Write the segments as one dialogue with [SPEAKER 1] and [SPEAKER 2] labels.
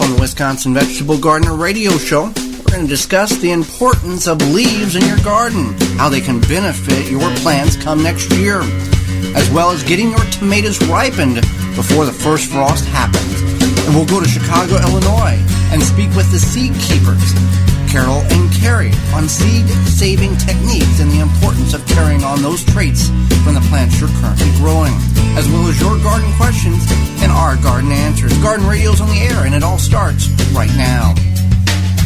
[SPEAKER 1] on the Wisconsin Vegetable Gardener Radio Show. We're going to discuss the importance of leaves in your garden, how they can benefit your plants come next year, as well as getting your tomatoes ripened before the first frost happens. And we'll go to Chicago, Illinois, and speak with the seed keepers, Carol and Carrie, on seed-saving techniques and the importance of carrying on those traits from the plants you're currently growing, as well as your garden questions and our garden answers. Garden Radio's on the air, and it all starts right now.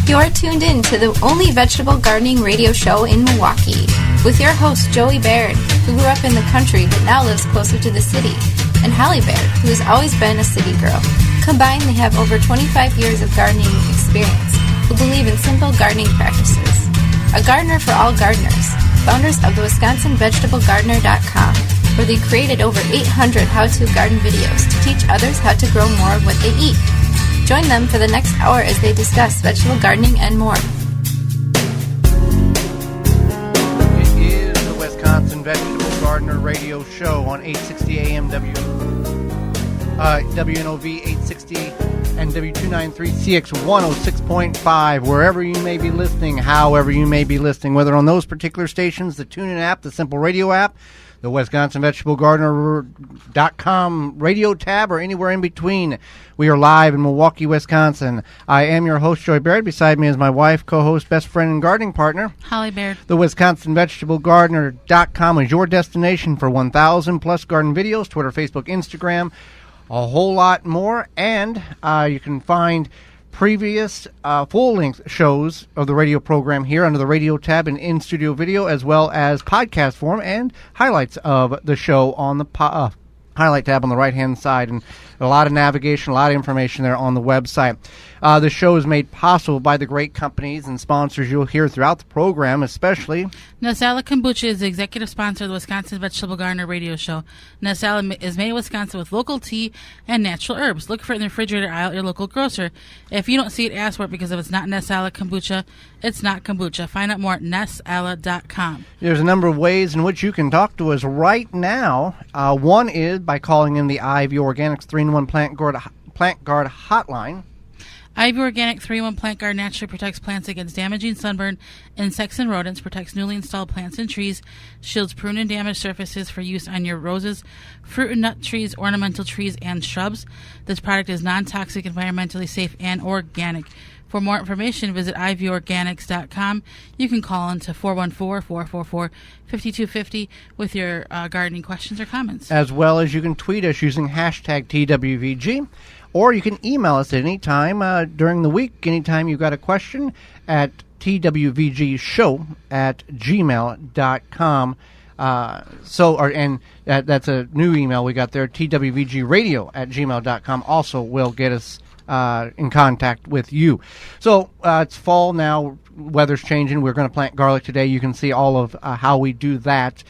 [SPEAKER 2] You're tuned in to the only vegetable gardening radio show in Milwaukee, with your host, Joey Baird, who grew up in the country but now lives closer to the city, and Holly Baird, who has always been a city girl. Combined, they have over 25 years of gardening experience, who believe in simple gardening practices. A gardener for all gardeners, founders of the WisconsinVegetableGardener.com, where they created over 800 how-to garden videos to teach others how to grow more of what they eat. Join them for the next hour as they discuss vegetable gardening and more.
[SPEAKER 1] It is the Wisconsin Vegetable Gardener Radio Show on 860 AM WNOV 860 and W293CX 106.5, wherever you may be listening, however you may be listening, whether on those particular stations, the TuneIn app, the Simple Radio app, the WisconsinVegetableGardener.com radio tab, or anywhere in between. We are live in Milwaukee, Wisconsin. I am your host, Joy Baird. Beside me is my wife, co-host, best friend, and gardening partner,
[SPEAKER 3] Holly Baird.
[SPEAKER 1] The WisconsinVegetableGardener.com is your destination for 1,000 plus garden videos, Twitter, Facebook, Instagram, a whole lot more. And you can find previous full-length shows of the radio program here under the radio tab and in-studio video, as well as podcast form and highlights of the show on the highlight tab on the right-hand side, and a lot of navigation, a lot of information there on the website. The show is made possible by the great companies and sponsors you'll hear throughout the program, especially
[SPEAKER 3] Nasala Kombucha is the executive sponsor of the Wisconsin Vegetable Gardener Radio Show. Nasala is made in Wisconsin with local tea and natural herbs. Look for it in the refrigerator aisle at your local grocer. If you don't see it, ask for it, because if it's not Nasala Kombucha, it's not kombucha. Find out more at nasala.com.
[SPEAKER 1] There's a number of ways in which you can talk to us right now. One is by calling in the Ivy Organics 3-in-1 Plant Guard hotline.
[SPEAKER 3] Ivy Organic 3-in-1 Plant Guard naturally protects plants against damaging sunburn, insects, and rodents, protects newly installed plants and trees, shields prune and damaged surfaces for use on your roses, fruit and nut trees, ornamental trees, and shrubs. This product is non-toxic, environmentally safe, and organic. For more information, visit ivyorganics.com. You can call into 414-444-5250 with your gardening questions or comments.
[SPEAKER 1] As well as you can tweet us using hashtag TWVG, or you can email us at any time during the week, anytime you've got a question, at twvgshow@gmail.com. That's a new email we got there, twvgradio@gmail.com, also will get us in contact with you. So it's fall now, weather's changing. We're going to plant garlic today. You can see all of how we do that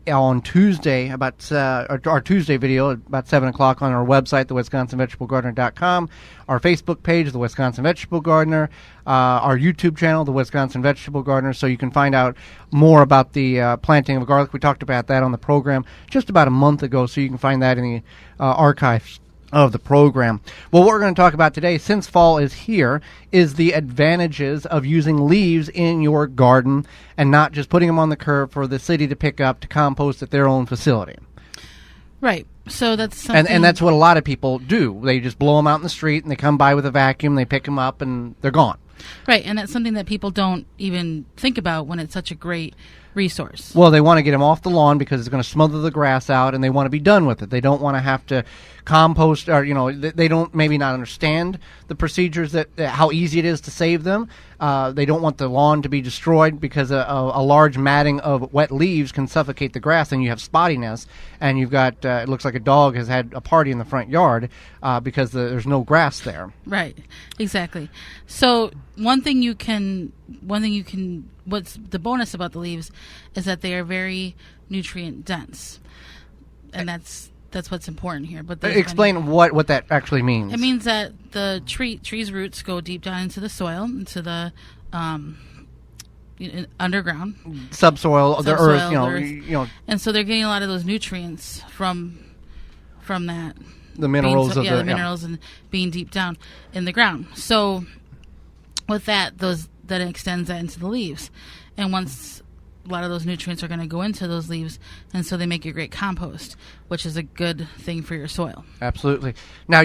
[SPEAKER 1] on Tuesday, about our Tuesday video at about 7 o'clock on our website, the WisconsinVegetableGardener.com, our Facebook page, the Wisconsin Vegetable Gardener, our YouTube channel, the Wisconsin Vegetable Gardener, so you can find out more about the planting of garlic. We talked about that on the program just about a month ago, so you can find that in the archives of the program. Well, what we're going to talk about today, since fall is here, is the advantages of using leaves in your garden and not just putting them on the curb for the city to pick up to compost at their own facility.
[SPEAKER 3] Right. So that's something...
[SPEAKER 1] And that's what a lot of people do. They just blow them out in the street, and they come by with a vacuum, they pick them up, and they're gone.
[SPEAKER 3] Right, and that's something that people don't even think about when it's such a great resource.
[SPEAKER 1] Well, they want to get them off the lawn because it's going to smother the grass out, and they want to be done with it. They don't want to have to compost, or they don't maybe not understand the procedures that how easy it is to save them. They don't want the lawn to be destroyed because a large matting of wet leaves can suffocate the grass, and you have spottiness, and you've got it looks like a dog has had a party in the front yard because there's no grass there.
[SPEAKER 3] Right, exactly. So what's the bonus about the leaves is that they are very nutrient dense, and that's what's important here. But
[SPEAKER 1] explain what that actually means.
[SPEAKER 3] It means that the tree's roots go deep down into the soil, into the underground
[SPEAKER 1] subsoil, the earth,
[SPEAKER 3] and so they're getting a lot of those nutrients from that
[SPEAKER 1] the minerals of
[SPEAKER 3] the minerals and being deep down in the ground. So with that extends that into the leaves, and once a lot of those nutrients are going to go into those leaves, and so they make a great compost, which is a good thing for your soil.
[SPEAKER 1] Absolutely. Now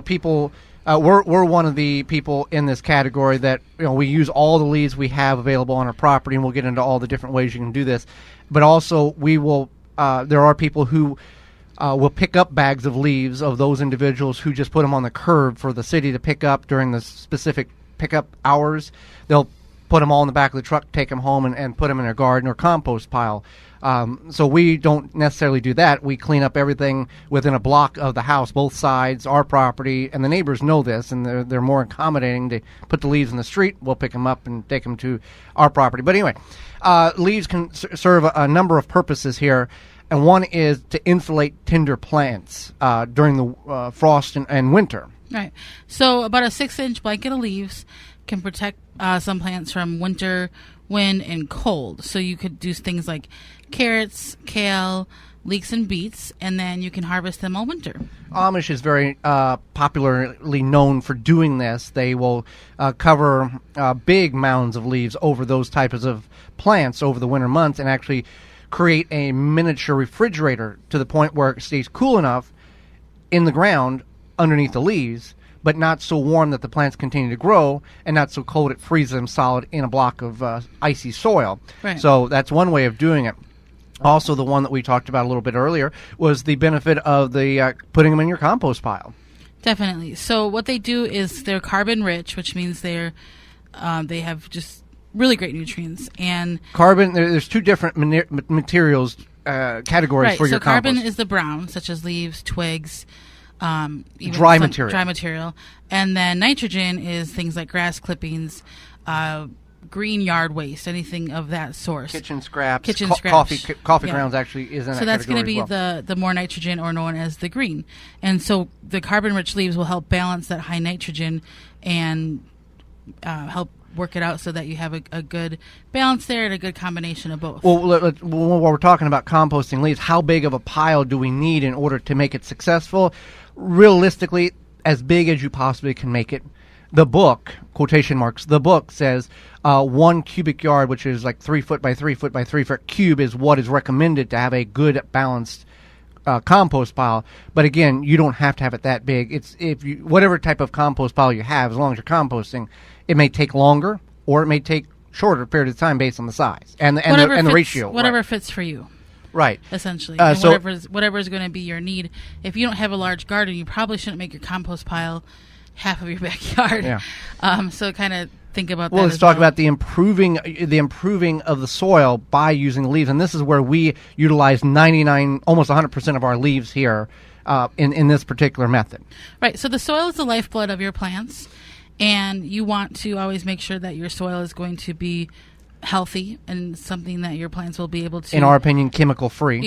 [SPEAKER 1] people. We're one of the people in this category that we use all the leaves we have available on our property, and we'll get into all the different ways you can do this. But also, we will. There are people who will pick up bags of leaves of those individuals who just put them on the curb for the city to pick up during the specific pickup hours. They'll put them all in the back of the truck, take them home, and put them in their garden or compost pile. So we don't necessarily do that. We clean up everything within a block of the house, both sides, our property, and the neighbors know this, and they're more accommodating. They put the leaves in the street, we'll pick them up and take them to our property. But anyway, leaves can serve a number of purposes here, and one is to insulate tender plants during the frost and winter.
[SPEAKER 3] Right. So about a 6-inch blanket of leaves can protect some plants from winter, wind, and cold. So you could do things like carrots, kale, leeks, and beets, and then you can harvest them all winter.
[SPEAKER 1] Amish is very popularly known for doing this. They will cover big mounds of leaves over those types of plants over the winter months and actually create a miniature refrigerator to the point where it stays cool enough in the ground underneath the leaves, but not so warm that the plants continue to grow, and not so cold it freezes them solid in a block of icy soil.
[SPEAKER 3] Right.
[SPEAKER 1] So that's one way of doing it. Also, the one that we talked about a little bit earlier was the benefit of the putting them in your compost pile.
[SPEAKER 3] Definitely. So what they do is they're carbon rich, which means they have just really great nutrients. And
[SPEAKER 1] carbon, there's two different materials categories for your compost.
[SPEAKER 3] So carbon is the brown, such as leaves, twigs, even
[SPEAKER 1] dry material,
[SPEAKER 3] and then nitrogen is things like grass clippings, green yard waste, anything of that sort.
[SPEAKER 1] Kitchen scraps, coffee grounds actually is in that category.
[SPEAKER 3] So that's going to be
[SPEAKER 1] well.
[SPEAKER 3] the more nitrogen, or known as the green. And so the carbon-rich leaves will help balance that high nitrogen and help work it out so that you have a good balance there and a good combination of both.
[SPEAKER 1] Well, while we're talking about composting leaves, how big of a pile do we need in order to make it successful? Realistically, as big as you possibly can make it. The book, quotation marks, the book says 1 cubic yard, which is like 3 foot by 3 foot by 3 foot cube, is what is recommended to have a good balanced compost pile. But again, you don't have to have it that big. It's whatever type of compost pile you have, as long as you're composting, it may take longer or it may take shorter period of time based on the size and the ratio.
[SPEAKER 3] Whatever
[SPEAKER 1] right.
[SPEAKER 3] fits for you.
[SPEAKER 1] Right.
[SPEAKER 3] Essentially. And whatever is going to be your need. If you don't have a large garden, you probably shouldn't make your compost pile half of your backyard.
[SPEAKER 1] Yeah.
[SPEAKER 3] So kind of think about that.
[SPEAKER 1] Well, let's talk about the improving of the soil by using the leaves, and this is where we utilize 99, almost 100% of our leaves here in this particular method.
[SPEAKER 3] Right. So the soil is the lifeblood of your plants, and you want to always make sure that your soil is going to be healthy and something that your plants will be able to,
[SPEAKER 1] in our opinion, chemical free,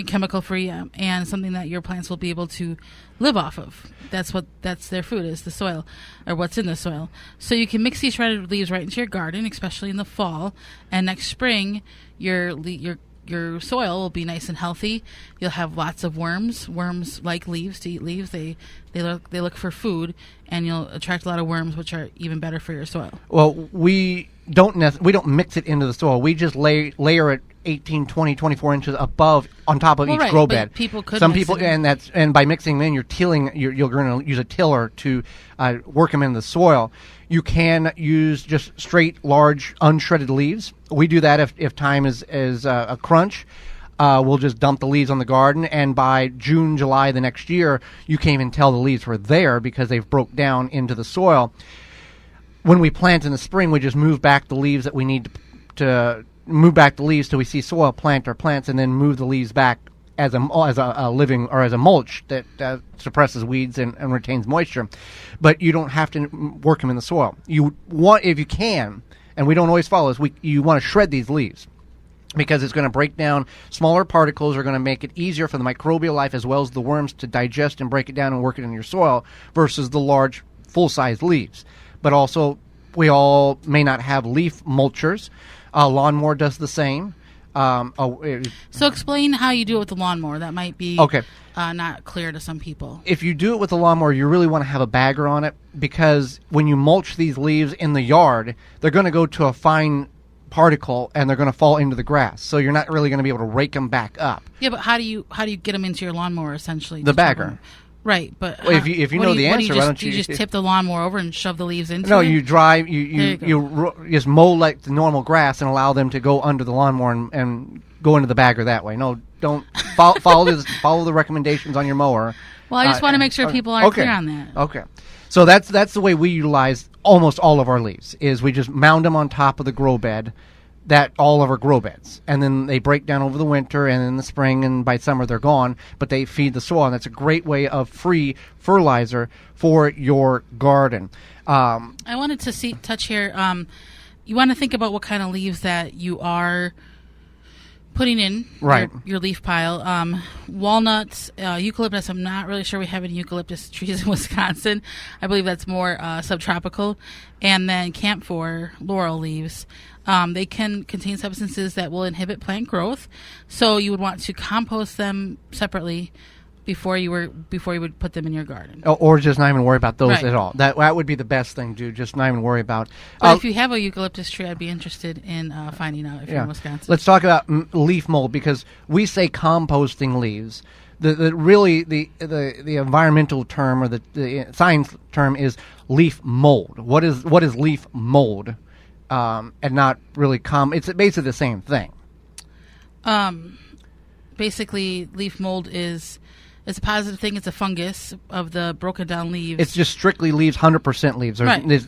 [SPEAKER 3] yeah, and something that your plants will be able to live off of. That's their food, is the soil, or what's in the soil. So you can mix these shredded leaves right into your garden, especially in the fall, and next spring your soil will be nice and healthy. You'll have lots of worms. Worms like leaves, to eat leaves. They look for food, and you'll attract a lot of worms, which are even better for your soil.
[SPEAKER 1] Well, we don't mix it into the soil. We just layer it 18, 20, 24 inches above, on top of each grow bed. Some people, and by mixing them in, you're going to use a tiller to work them in the soil. You can use just straight, large, unshredded leaves. We do that if time is a crunch. We'll just dump the leaves on the garden, and by June, July the next year, you can't even tell the leaves were there because they've broke down into the soil. When we plant in the spring, we just move back the leaves that we need to move back the leaves till we see soil, plant our plants, and then move the leaves back as a living, or as a mulch that suppresses weeds and retains moisture. But you don't have to work them in the soil. You want, if you can, and we don't always follow this, you want to shred these leaves, because it's going to break down smaller particles, are going to make it easier for the microbial life as well as the worms to digest and break it down and work it in your soil, versus the large, full-size leaves. But also, we all may not have leaf mulchers. Lawnmower does the same.
[SPEAKER 3] So explain how you do it with the lawnmower. That might be
[SPEAKER 1] okay.
[SPEAKER 3] not clear to some people.
[SPEAKER 1] If you do it with a lawnmower, you really want to have a bagger on it, because when you mulch these leaves in the yard, they're going to go to a fine particle and they're going to fall into the grass. So you're not really going to be able to rake them back up.
[SPEAKER 3] Yeah, but how do you get them into your lawnmower essentially?
[SPEAKER 1] The bagger.
[SPEAKER 3] Right, but
[SPEAKER 1] well, if you know the answer, why don't you
[SPEAKER 3] just tip the lawnmower over and shove the leaves into it?
[SPEAKER 1] No, you drive, you just mow like the normal grass and allow them to go under the lawnmower and go into the bagger that way. No, don't follow the recommendations on your mower.
[SPEAKER 3] Well, I just want to make sure people are clear on that.
[SPEAKER 1] Okay, so that's the way we utilize almost all of our leaves. Is we just mound them on top of the grow bed. All of our grow beds, and then they break down over the winter, and in the spring and by summer they're gone, but they feed the soil, and that's a great way of free fertilizer for your garden.
[SPEAKER 3] I wanted to touch here. You want to think about what kind of leaves that you are putting in your leaf pile. Walnuts, eucalyptus. I'm not really sure we have any eucalyptus trees in Wisconsin. I believe that's more subtropical. And then camphor, laurel leaves. They can contain substances that will inhibit plant growth, so you would want to compost them separately before you would put them in your garden.
[SPEAKER 1] Or just not even worry about those at all. That would be the best thing to do. Just not even worry about.
[SPEAKER 3] But if you have a eucalyptus tree, I'd be interested in finding out if you're in Wisconsin.
[SPEAKER 1] Let's talk about leaf mold, because we say composting leaves. The environmental term, or the science term, is leaf mold. What is leaf mold? And not really it's basically the same thing.
[SPEAKER 3] Basically, leaf mold it's a positive thing. It's a fungus of the broken down leaves.
[SPEAKER 1] It's just strictly leaves, 100% leaves.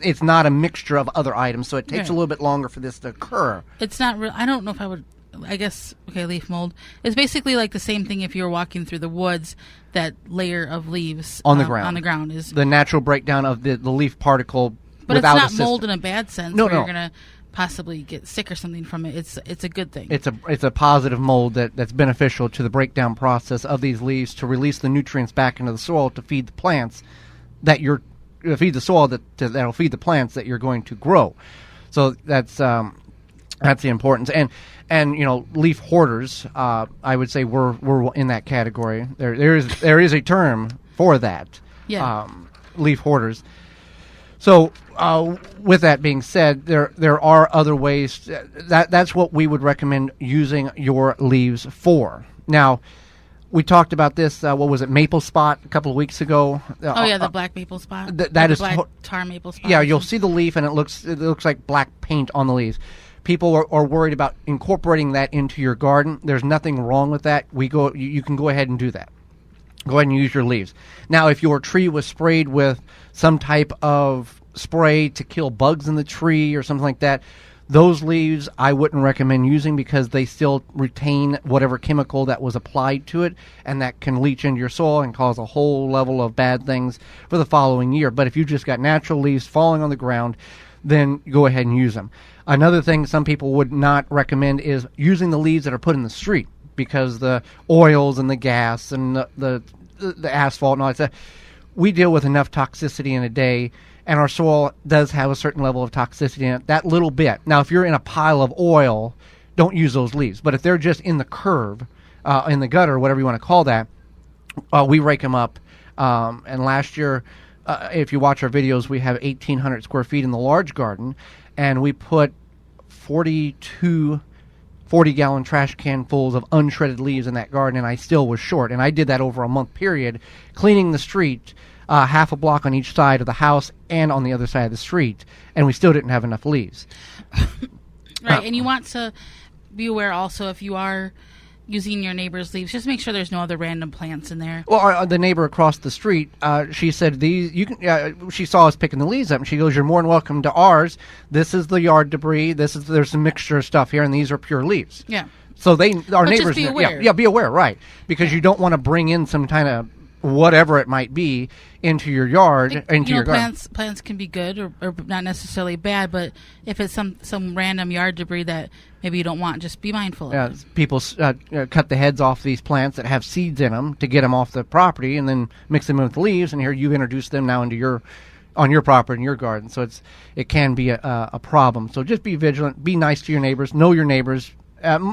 [SPEAKER 1] It's not a mixture of other items, so it takes a little bit longer for this to occur.
[SPEAKER 3] It's not real. I don't know if I would. I guess leaf mold is basically like the same thing if you were walking through the woods. That layer of leaves
[SPEAKER 1] on the ground.
[SPEAKER 3] On the ground is
[SPEAKER 1] the natural breakdown of the leaf particle.
[SPEAKER 3] But it's not mold in a bad sense. You're going to possibly get sick or something from it. It's a good thing.
[SPEAKER 1] It's a positive mold that's beneficial to the breakdown process of these leaves to release the nutrients back into the soil to feed the plants feed the soil that'll feed the plants that you're going to grow. So that's the importance. And leaf hoarders, I would say we're in that category. There is a term for that.
[SPEAKER 3] Yeah.
[SPEAKER 1] Leaf hoarders. So, with that being said, there are other ways. That's what we would recommend using your leaves for. Now, we talked about this. What was it, maple spot, a couple of weeks ago?
[SPEAKER 3] The black maple spot.
[SPEAKER 1] That is
[SPEAKER 3] black tar maple spot.
[SPEAKER 1] Yeah, you'll see the leaf, and it looks like black paint on the leaves. People are worried about incorporating that into your garden. There's nothing wrong with that. You can go ahead and do that. Go ahead and use your leaves. Now, if your tree was sprayed with some type of spray to kill bugs in the tree or something like that, those leaves I wouldn't recommend using, because they still retain whatever chemical that was applied to it, and that can leach into your soil and cause a whole level of bad things for the following year. But if you just got natural leaves falling on the ground, then go ahead and use them. Another thing some people would not recommend is using the leaves that are put in the street, because the oils and the gas and the asphalt and all that stuff, we deal with enough toxicity in a day, and our soil does have a certain level of toxicity in it, that little bit. Now, if you're in a pile of oil, don't use those leaves. But if they're just in the curb, in the gutter, whatever you want to call that, we rake them up. And last year, if you watch our videos, we have 1,800 square feet in the large garden, and we put 42 40-gallon trash can fulls of unshredded leaves in that garden, and I still was short. And I did that over a month period, cleaning the street, half a block on each side of the house and on the other side of the street, and we still didn't have enough leaves.
[SPEAKER 3] Right, and you want to be aware also, if you are using your neighbor's leaves, just make sure there's no other random plants in there.
[SPEAKER 1] Well, the neighbor across the street, she said she saw us picking the leaves up, and she goes, "You're more than welcome to ours. This is the yard debris. There's a mixture of stuff here, and these are pure leaves."
[SPEAKER 3] Yeah.
[SPEAKER 1] So our neighbors,
[SPEAKER 3] just be aware.
[SPEAKER 1] Yeah, be aware, right? Because you don't want to bring in some kind of whatever it might be into your yard, your garden.
[SPEAKER 3] Plants can be good or not necessarily bad, but if it's some random yard debris that maybe you don't want, just be mindful of it.
[SPEAKER 1] People cut the heads off these plants that have seeds in them to get them off the property, and then mix them in with leaves, and here you've introduced them now on your property in your garden. So it can be a problem. So just be vigilant, be nice to your neighbors, know your neighbors.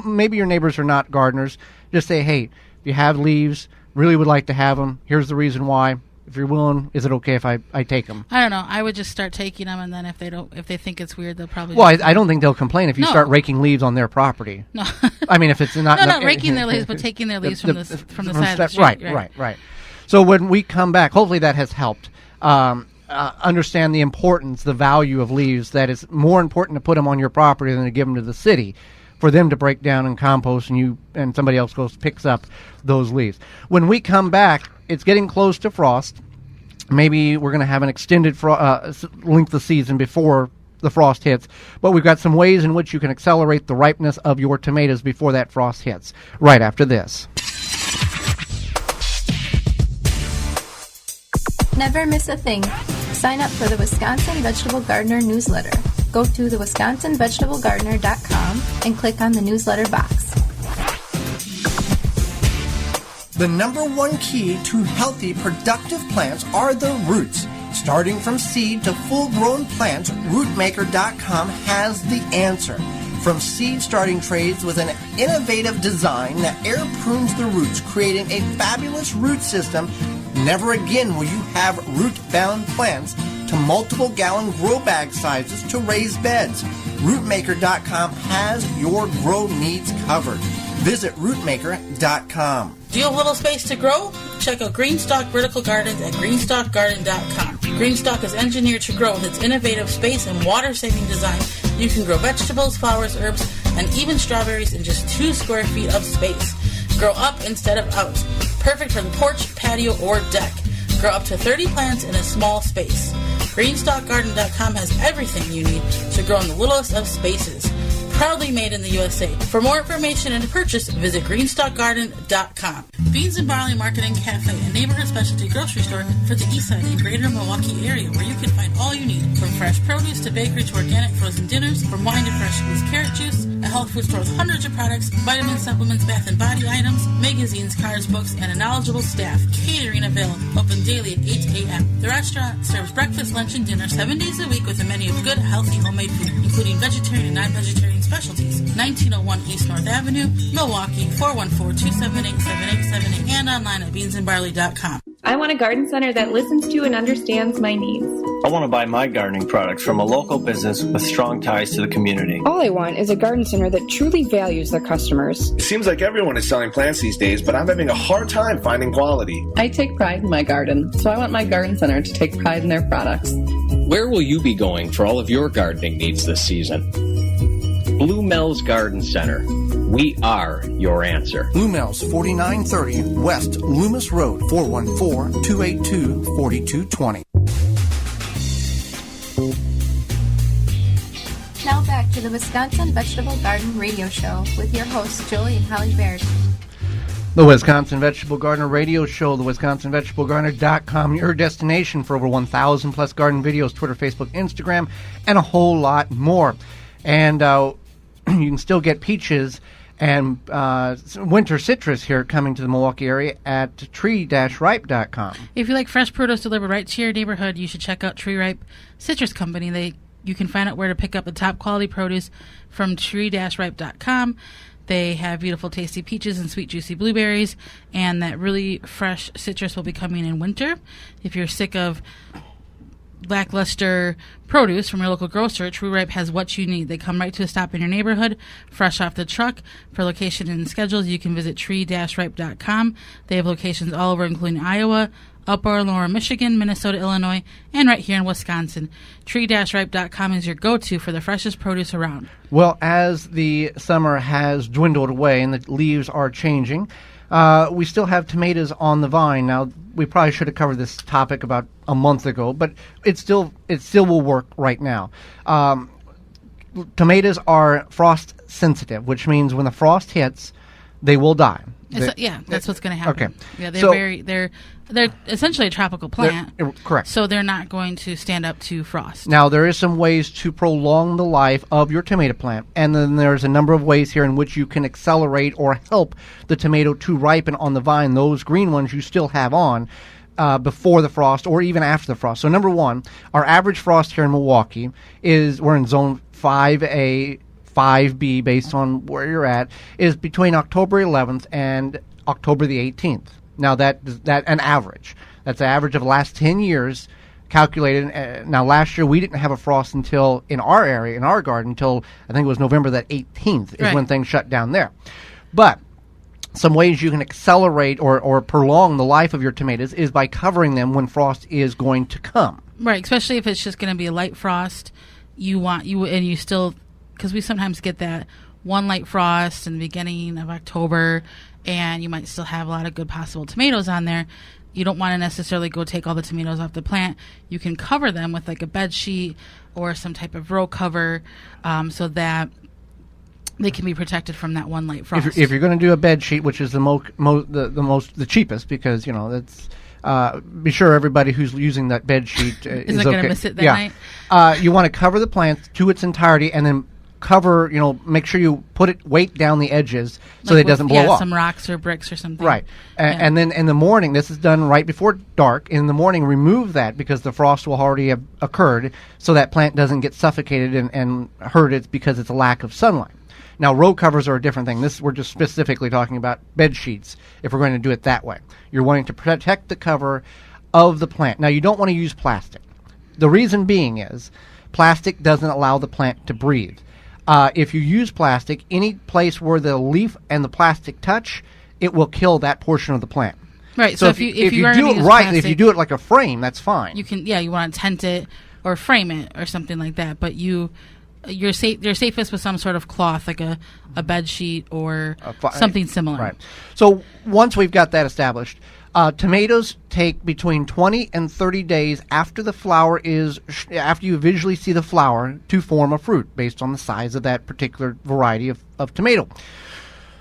[SPEAKER 1] Maybe your neighbors are not gardeners. Just say, hey, if you have leaves, Really would like to have them. Here's the reason why. If you're willing, is it okay if I take them?
[SPEAKER 3] I don't know. I would just start taking them, and then if they think it's weird, they'll probably.
[SPEAKER 1] Well, I don't think they'll complain if you start raking leaves on their property.
[SPEAKER 3] No.
[SPEAKER 1] I mean, if it's not
[SPEAKER 3] not raking their leaves, but taking their leaves from the side of the street.
[SPEAKER 1] Right. So when we come back, hopefully that has helped understand the importance, the value of leaves. That it's more important to put them on your property than to give them to the city, for them to break down and compost, and somebody else picks up those leaves. When we come back, it's getting close to frost. Maybe we're going to have an extended length of season before the frost hits, but we've got some ways in which you can accelerate the ripeness of your tomatoes before that frost hits. Right after this.
[SPEAKER 2] Never miss a thing. Sign up for the Wisconsin Vegetable Gardener newsletter. Go to thewisconsinvegetablegardener.com and click on the newsletter box.
[SPEAKER 4] The number one key to healthy, productive plants are the roots. Starting from seed to full-grown plants, rootmaker.com has the answer. From seed starting trays with an innovative design that air prunes the roots, creating a fabulous root system, never again will you have root-bound plants, to multiple gallon grow bag sizes to raised beds. Rootmaker.com has your grow needs covered. Visit rootmaker.com.
[SPEAKER 3] Do you have a little space to grow? Check out Greenstock Vertical Gardens at greenstockgarden.com. Greenstock is engineered to grow with its innovative space and water-saving design. You can grow vegetables, flowers, herbs, and even strawberries in just 2 square feet of space. Grow up instead of out. Perfect for the porch, patio, or deck. Grow up to 30 plants in a small space. GreenstockGarden.com has everything you need to grow in the littlest of spaces. Proudly made in the USA. For more information and to purchase, visit greenstockgarden.com. Beans and Barley Market and Cafe, a neighborhood specialty grocery store for the East Side and Greater Milwaukee area, where you can find all you need, from fresh produce to bakery to organic frozen dinners, from wine to fresh squeezed carrot juice. A health food store with hundreds of products, vitamins, supplements, bath and body items, magazines, cards, books, and a knowledgeable staff. Catering available, open daily at 8 a.m. The restaurant serves breakfast, lunch, and dinner 7 days a week with a menu of good, healthy, homemade food, including vegetarian and non-vegetarian specialties. 1901 East North Avenue, Milwaukee, 414-278-7878, and online at beansandbarley.com.
[SPEAKER 5] I want a garden center that listens to and understands my needs.
[SPEAKER 6] I want to buy my gardening products from a local business with strong ties to the community.
[SPEAKER 7] All I want is a garden center that truly values their customers.
[SPEAKER 8] It seems like everyone is selling plants these days, but I'm having a hard time finding quality.
[SPEAKER 9] I take pride in my garden, so I want my garden center to take pride in their products.
[SPEAKER 10] Where will you be going for all of your gardening needs this season? Blue Mel's Garden Center. We are your answer.
[SPEAKER 4] Blue Mel's, 4930 West Loomis Road, 414-282-4220.
[SPEAKER 2] Now back to the Wisconsin Vegetable Garden Radio Show with your hosts, Joey and Holly Baird.
[SPEAKER 1] The Wisconsin Vegetable Gardener Radio Show, the WisconsinVegetableGardener.com, your destination for over 1,000 plus garden videos, Twitter, Facebook, Instagram, and a whole lot more. And you can still get peaches and winter citrus here coming to the Milwaukee area at tree-ripe.com.
[SPEAKER 3] If you like fresh produce delivered right to your neighborhood, you should check out Tree Ripe Citrus Company. You can find out where to pick up the top quality produce from tree-ripe.com. They have beautiful, tasty peaches and sweet, juicy blueberries, and that really fresh citrus will be coming in winter. If you're sick of lackluster produce from your local grocer, True Ripe has what you need. They come right to a stop in your neighborhood, fresh off the truck. For location and schedules, you can visit tree-ripe.com. They have locations all over, including Iowa, Upper and Lower Michigan, Minnesota, Illinois, and right here in Wisconsin. Tree-ripe.com is your go-to for the freshest produce around.
[SPEAKER 1] Well, as the summer has dwindled away and the leaves are changing, we still have tomatoes on the vine. Now, we probably should have covered this topic about a month ago, but it still will work right now. Tomatoes are frost sensitive, which means when the frost hits, they will die.
[SPEAKER 3] That's what's going to happen.
[SPEAKER 1] Okay.
[SPEAKER 3] Yeah, they're essentially a tropical plant.
[SPEAKER 1] Correct.
[SPEAKER 3] So they're not going to stand up to frost.
[SPEAKER 1] Now, there is some ways to prolong the life of your tomato plant, and then there's a number of ways here in which you can accelerate or help the tomato to ripen on the vine. Those green ones you still have on before the frost or even after the frost. So number one, our average frost here in Milwaukee we're in zone 5A, 5B, based on where you're at, is between October 11th and October the 18th. Now that an average. That's the average of the last 10 years calculated. Now last year we didn't have a frost until in our area, in our garden, until I think it was November the 18th is when things shut down there. But some ways you can accelerate or prolong the life of your tomatoes is by covering them when frost is going to come.
[SPEAKER 3] Right, especially if it's just going to be a light frost. You still, because we sometimes get that one light frost in the beginning of October, and you might still have a lot of good possible tomatoes on there. You don't want to necessarily go take all the tomatoes off the plant. You can cover them with like a bed sheet or some type of row cover, so that they can be protected from that one light frost.
[SPEAKER 1] If you're going to do a bed sheet, which is the cheapest, because that's be sure everybody who's using that bed sheet is
[SPEAKER 3] going to miss it that night.
[SPEAKER 1] You want to cover the plant to its entirety, and then cover, make sure you put it weight down the edges so that it doesn't blow up.
[SPEAKER 3] Some rocks or bricks or something.
[SPEAKER 1] Right. And then in the morning, this is done right before dark. In the morning, remove that because the frost will already have occurred, so that plant doesn't get suffocated and hurt. It's because it's a lack of sunlight. Now, row covers are a different thing. We're just specifically talking about bed sheets if we're going to do it that way. You're wanting to protect the cover of the plant. Now, you don't want to use plastic. The reason being is plastic doesn't allow the plant to breathe. If you use plastic, any place where the leaf and the plastic touch, it will kill that portion of the plant.
[SPEAKER 3] Right. So if you
[SPEAKER 1] do it right, plastic, if you do it like a frame, that's fine.
[SPEAKER 3] You can, you want to tent it or frame it or something like that. But you're safest with some sort of cloth, like a bed sheet or something similar.
[SPEAKER 1] Right. So once we've got that established, tomatoes take between 20 and 30 days after the flower after you visually see the flower to form a fruit based on the size of that particular variety of tomato.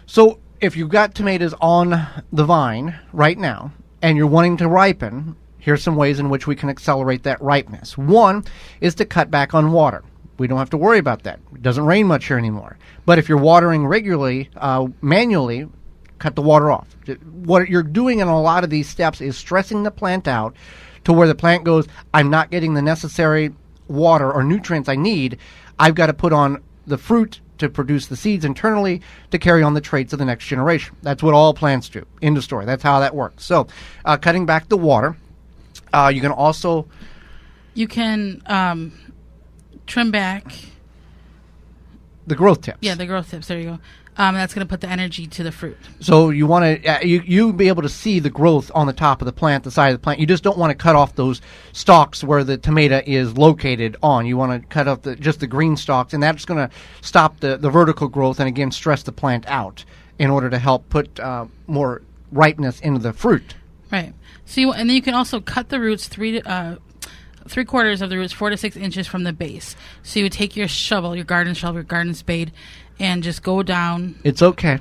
[SPEAKER 1] So if you've got tomatoes on the vine right now and you're wanting to ripen, here's some ways in which we can accelerate that ripeness. One is to cut back on water. We don't have to worry about that. It doesn't rain much here anymore. But if you're watering regularly, manually, cut the water off. What you're doing in a lot of these steps is stressing the plant out to where the plant goes, I'm not getting the necessary water or nutrients I need. I've got to put on the fruit to produce the seeds internally to carry on the traits of the next generation. That's what all plants do. End of story. That's how that works. So cutting back the water. You can also...
[SPEAKER 3] You can trim back...
[SPEAKER 1] The growth tips.
[SPEAKER 3] Yeah, the growth tips. There you go. That's going to put the energy to the fruit.
[SPEAKER 1] So you want to you be able to see the growth on the top of the plant, the side of the plant. You just don't want to cut off those stalks where the tomato is located on. You want to cut off just the green stalks, and that's going to stop the vertical growth and, again, stress the plant out in order to help put more ripeness into the fruit.
[SPEAKER 3] Right. So and then you can also cut the roots 3/4 of the roots 4 to 6 inches from the base. So you would take your shovel, your garden shovel, your garden spade, and just go down.
[SPEAKER 1] It's okay.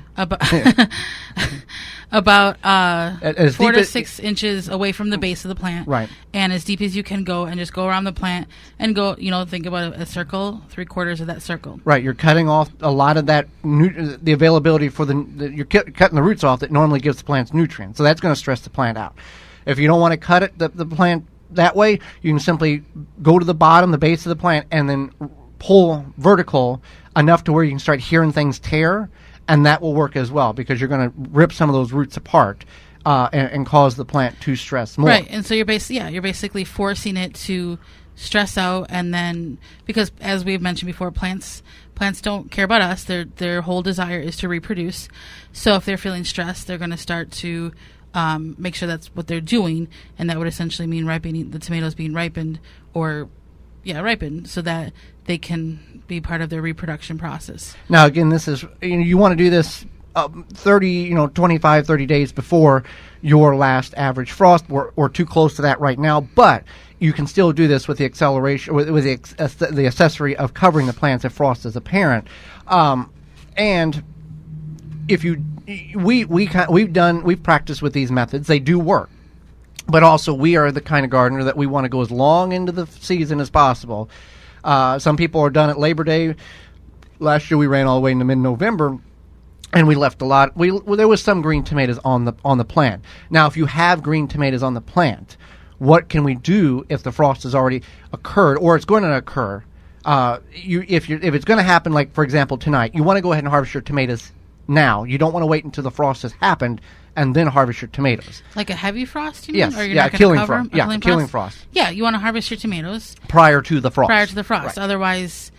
[SPEAKER 3] About 4 to 6 inches away from the base of the plant.
[SPEAKER 1] Right.
[SPEAKER 3] And as deep as you can go, and just go around the plant and go, think about a circle, 3/4 of that circle.
[SPEAKER 1] Right. You're cutting off a lot of that, the availability for you're cutting the roots off that normally gives the plants nutrients. So that's going to stress the plant out. If you don't want to cut it, the plant that way, you can simply go to the bottom, the base of the plant, and then pull vertical enough to where you can start hearing things tear, and that will work as well because you're going to rip some of those roots apart and cause the plant to stress more.
[SPEAKER 3] Right, and so you're basically forcing it to stress out, and then because as we've mentioned before, plants don't care about us. Their whole desire is to reproduce. So if they're feeling stressed, they're going to start to make sure that's what they're doing, and that would essentially mean the tomatoes being ripened so that they can be part of their reproduction process.
[SPEAKER 1] Now, again, this is you want to do this 30 days before your last average frost. We're too close to that right now, but you can still do this with the acceleration with the accessory of covering the plants if frost is apparent. And if we've practiced with these methods, they do work. But also, we are the kind of gardener that we want to go as long into the season as possible. Some people are done at Labor Day. Last year, we ran all the way into mid-November, and we left a lot. There was some green tomatoes on the plant. Now, if you have green tomatoes on the plant, what can we do if the frost has already occurred or it's going to occur? If it's going to happen, like for example tonight, you want to go ahead and harvest your tomatoes now. You don't want to wait until the frost has happened and then harvest your tomatoes.
[SPEAKER 3] Like a heavy frost, you mean?
[SPEAKER 1] Yes,
[SPEAKER 3] Or you're
[SPEAKER 1] yeah,
[SPEAKER 3] not gonna
[SPEAKER 1] killing
[SPEAKER 3] cover
[SPEAKER 1] frost.
[SPEAKER 3] 'em? A
[SPEAKER 1] Yeah, killing frost.
[SPEAKER 3] Yeah, you want to harvest your tomatoes
[SPEAKER 1] Prior to the frost. Right.
[SPEAKER 3] Otherwise,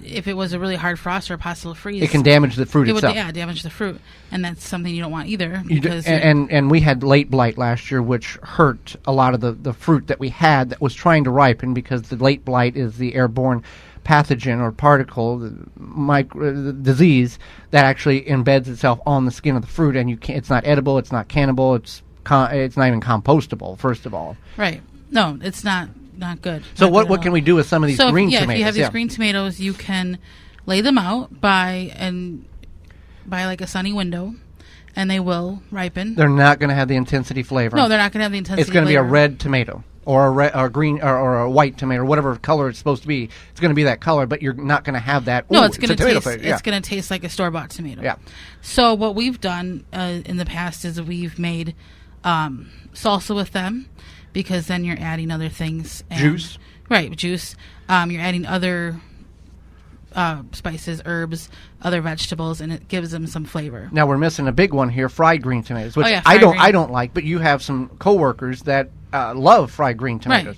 [SPEAKER 3] if it was a really hard frost or a possible freeze,
[SPEAKER 1] it can damage the fruit itself.
[SPEAKER 3] Would damage the fruit, and that's something you don't want either.
[SPEAKER 1] And we had late blight last year, which hurt a lot of the fruit that we had that was trying to ripen, because the late blight is the airborne pathogen or particle, the disease that actually embeds itself on the skin of the fruit, and it's not edible, it's not cannibal, it's not even compostable. First of all,
[SPEAKER 3] right? No, it's not good.
[SPEAKER 1] So what can we do with some of these green tomatoes?
[SPEAKER 3] If you have these green tomatoes, you can lay them out by like a sunny window, and they will ripen.
[SPEAKER 1] They're not going to have the intensity flavor.
[SPEAKER 3] No, they're not going to have the intensity.
[SPEAKER 1] It's going to be a red tomato. Or a green or a white tomato, or whatever color it's supposed to be. It's going to be that color, but you're not going to have that.
[SPEAKER 3] No, it's going to taste like a store-bought tomato.
[SPEAKER 1] Yeah.
[SPEAKER 3] So what we've done in the past is we've made salsa with them, because then you're adding other things.
[SPEAKER 1] Juice.
[SPEAKER 3] Right, juice. You're adding other spices, herbs, other vegetables, and it gives them some flavor.
[SPEAKER 1] Now we're missing a big one here: fried green tomatoes, which
[SPEAKER 3] I
[SPEAKER 1] don't like, but you have some coworkers that love fried green tomatoes.
[SPEAKER 3] Right.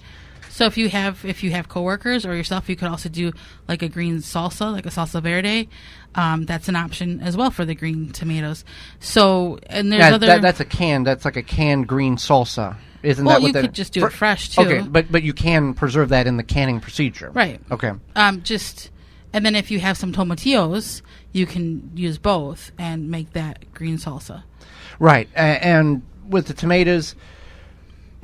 [SPEAKER 3] So if you have coworkers or yourself, you could also do like a green salsa, like a salsa verde. That's an option as well for the green tomatoes. So, and there's
[SPEAKER 1] that's like a canned green salsa. Isn't
[SPEAKER 3] well,
[SPEAKER 1] that what
[SPEAKER 3] you could just do it fresh too.
[SPEAKER 1] Okay, but you can preserve that in the canning procedure.
[SPEAKER 3] Right.
[SPEAKER 1] Okay.
[SPEAKER 3] And then if you have some tomatillos, you can use both and make that green salsa.
[SPEAKER 1] Right. And with the tomatoes,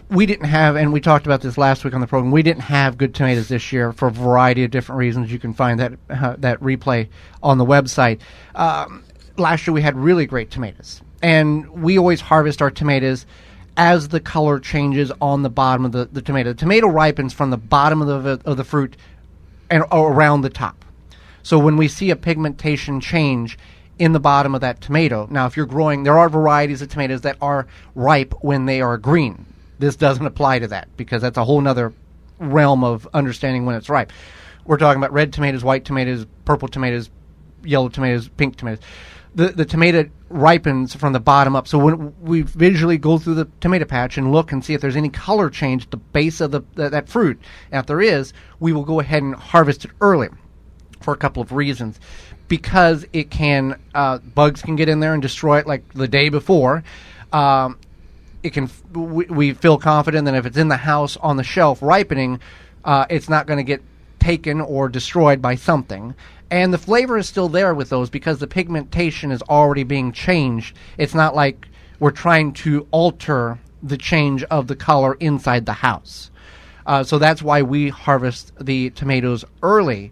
[SPEAKER 1] we didn't have, and we talked about this last week on the program, we didn't have good tomatoes this year for a variety of different reasons. You can find that replay on the website. Last year we had really great tomatoes. And we always harvest our tomatoes as the color changes on the bottom of the tomato. The tomato ripens from the bottom of the fruit and around the top. So when we see a pigmentation change in the bottom of that tomato, now if you're growing, there are varieties of tomatoes that are ripe when they are green. This doesn't apply to that, because that's a whole nother realm of understanding when it's ripe. We're talking about red tomatoes, white tomatoes, purple tomatoes, yellow tomatoes, pink tomatoes. The tomato ripens from the bottom up. So when we visually go through the tomato patch and look and see if there's any color change at the base of that fruit, and if there is, we will go ahead and harvest it early for a couple of reasons. Because it can, bugs can get in there and destroy it like the day before. We feel confident that if it's in the house on the shelf ripening, it's not going to get taken or destroyed by something. And the flavor is still there with those because the pigmentation is already being changed. It's not like we're trying to alter the change of the color inside the house. So that's why we harvest the tomatoes early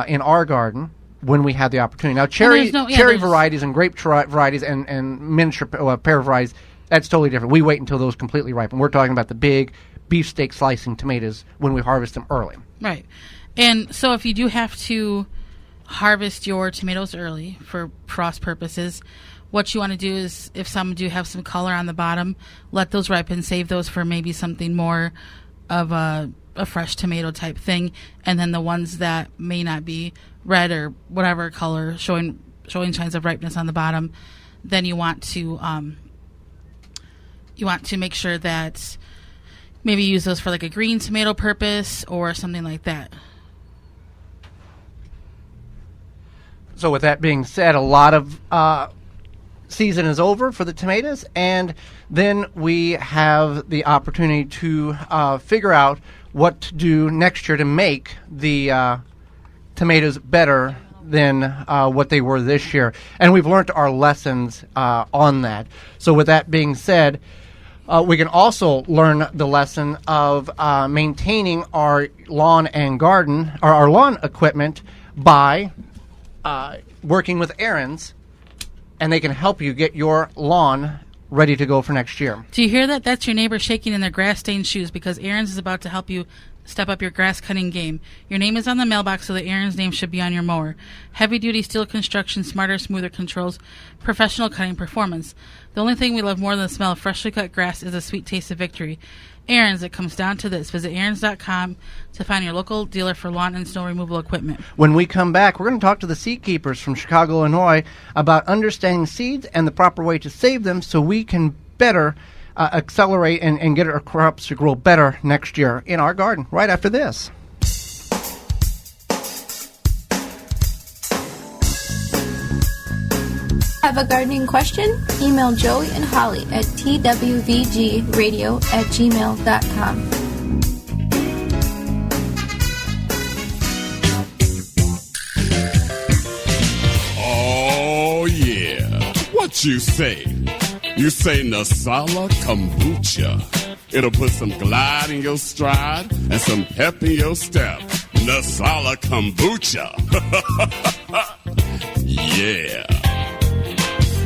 [SPEAKER 1] in our garden when we have the opportunity. Now, cherry varieties and grape varieties and miniature pear varieties, that's totally different. We wait until those completely ripen. We're talking about the big beefsteak slicing tomatoes when we harvest them early.
[SPEAKER 3] Right. And so if you do have to harvest your tomatoes early for frost purposes, what you want to do is, if some do have some color on the bottom, let those ripen, save those for maybe something more of a fresh tomato type thing, and then the ones that may not be red or whatever color showing signs of ripeness on the bottom, then you want to make sure that maybe use those for like a green tomato purpose or something like that.
[SPEAKER 1] So with that being said, a lot of season is over for the tomatoes, and then we have the opportunity to figure out what to do next year to make the tomatoes better than what they were this year. And we've learned our lessons on that. So with that being said, we can also learn the lesson of maintaining our lawn and garden, or our lawn equipment, by working with Aaron's, and they can help you get your lawn ready to go for next year.
[SPEAKER 3] Do you hear that? That's your neighbor shaking in their grass-stained shoes, because Aaron's is about to help you step up your grass cutting game. Your name is on the mailbox, so the Aaron's name should be on your mower. Heavy-duty steel construction, smarter, smoother controls, professional cutting performance. The only thing we love more than the smell of freshly cut grass is the sweet taste of victory. Aaron's, it comes down to this. Visit Aaron's.com to find your local dealer for lawn and snow removal equipment.
[SPEAKER 1] When we come back, we're going to talk to the seed keepers from Chicago, Illinois about understanding seeds and the proper way to save them so we can better accelerate and get our crops to grow better next year in our garden right after this.
[SPEAKER 2] Have a gardening question? Email Joey and Holly at twvgradio@gmail.com.
[SPEAKER 11] Oh, yeah. What you say? You say Nasala Kombucha. It'll put some glide in your stride and some pep in your step. Nasala Kombucha. Yeah.